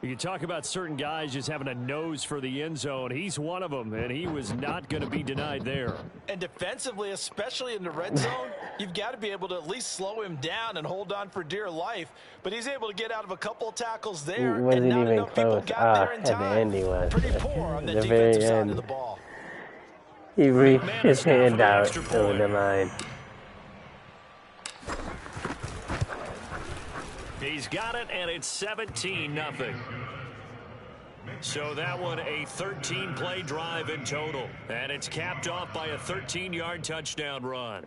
You can talk about certain guys just having a nose for the end zone. He's one of them, and he was not going to be denied there. And defensively, especially in the red zone, you've got to be able to at least slow him down and hold on for dear life. But he's able to get out of a couple of tackles there, and not enough people got there in time. Pretty poor on the defensive side of the ball. He reached his hand out over the line. He's got it, and it's 17-0. So that one a 13-play drive in total. And it's capped off by a 13-yard touchdown run.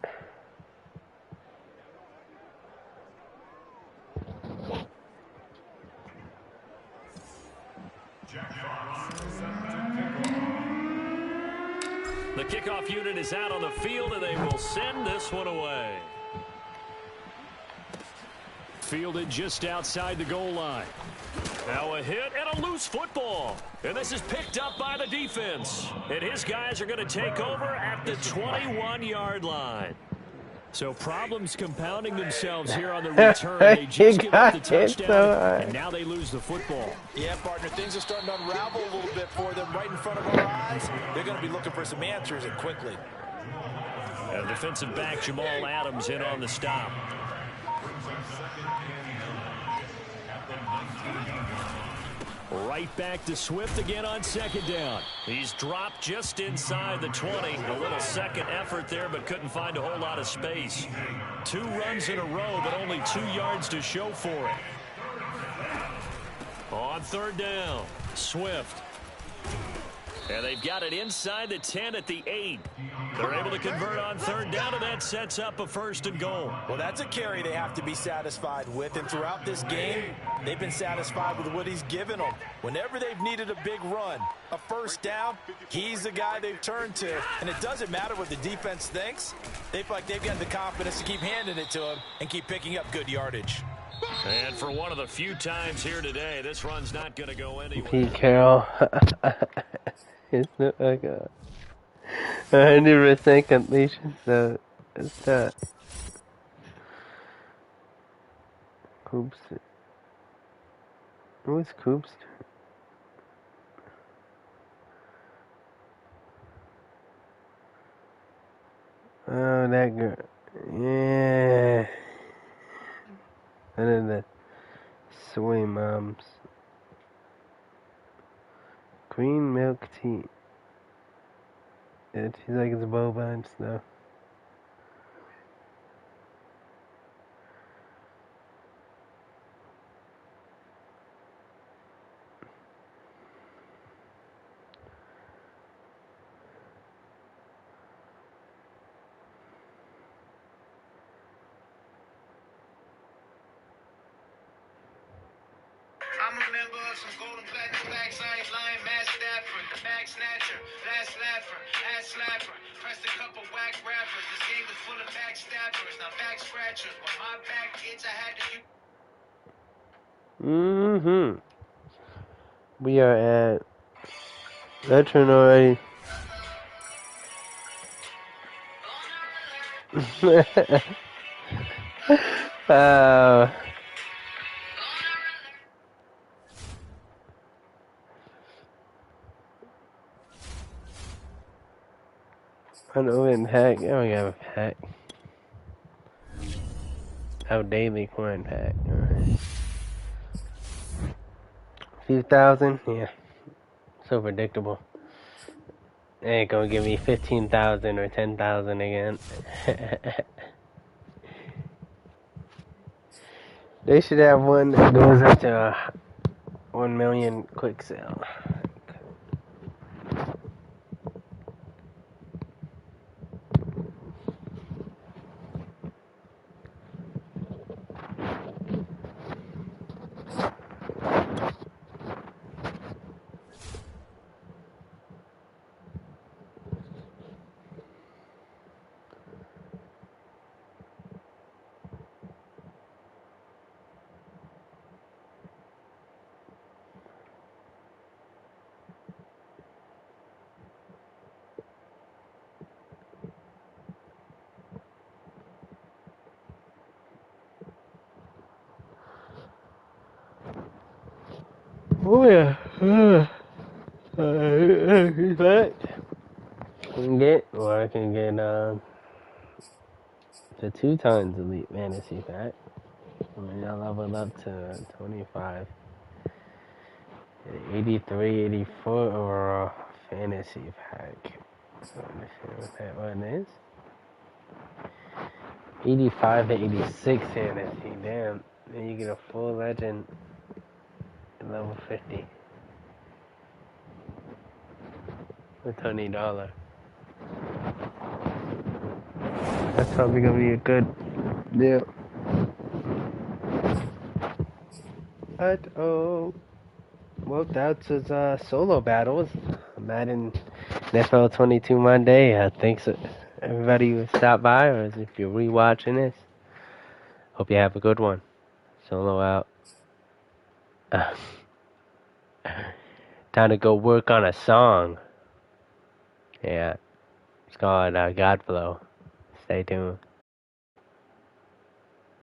The kickoff unit is out on the field, and they will send this one away. Fielded just outside the goal line. Now a hit and a loose football. And this is picked up by the defense. And his guys are going to take over at the 21-yard line. So problems compounding themselves here on the return. They just give up the touchdown, and now they lose the football. Yeah, partner, things are starting to unravel a little bit for them right in front of our eyes. They're going to be looking for some answers, and quickly. Defensive back Jamal Adams in on the stop. Right back to Swift again on second down. He's dropped just inside the 20. A little second effort there, but couldn't find a whole lot of space. 2 runs in a row, but only 2 yards to show for it. On third down, Swift. And they've got it inside the 10 at the 8. They're able to convert on third down, and that sets up a 1st and goal. Well, that's a carry they have to be satisfied with. And throughout this game, they've been satisfied with what he's given them. Whenever they've needed a big run, a 1st down, he's the guy they've turned to. And it doesn't matter what the defense thinks. They feel like they've got the confidence to keep handing it to him and keep picking up good yardage. And for one of the few times here today, this run's not going to go anywhere. Pete Carroll. It's not like a 100% completion, so it's that. Coopster. Who's Coopster? Oh, that girl. Yeah. One of the soy moms. Green milk tea. Yeah, she's like it's boba and stuff. I'm a member of some golden platinum packs. I ain't lying. Matt Stafford, the bag snatcher, last slapper, ass slapper. Pressed a couple whack rappers. This game is full of backstabbers, not back scratchers. But my back itch, I had to. We are at veteran already. Unopened pack. I don't have a pack. Oh, daily coin pack. Alright. Few thousand? Yeah. So predictable. They ain't gonna give me 15,000 or 10,000 again. They should have one that goes up to 1 million quick sale. Oh yeah. That can get, or I can get the 2 times elite fantasy pack. I mean, I leveled up to 25. 83, 84 overall fantasy pack. So let's see what that one is. 85 to 86 fantasy. Damn. Then you get a full legend. Level 50 for $20. That's probably gonna be a good deal. Well, that's his solo battles. Madden NFL 22 Monday. Thanks everybody who stopped by, or if you're rewatching this. Hope you have a good one. Solo out. Time to go work on a song. Yeah, it's called Godflow. Stay tuned.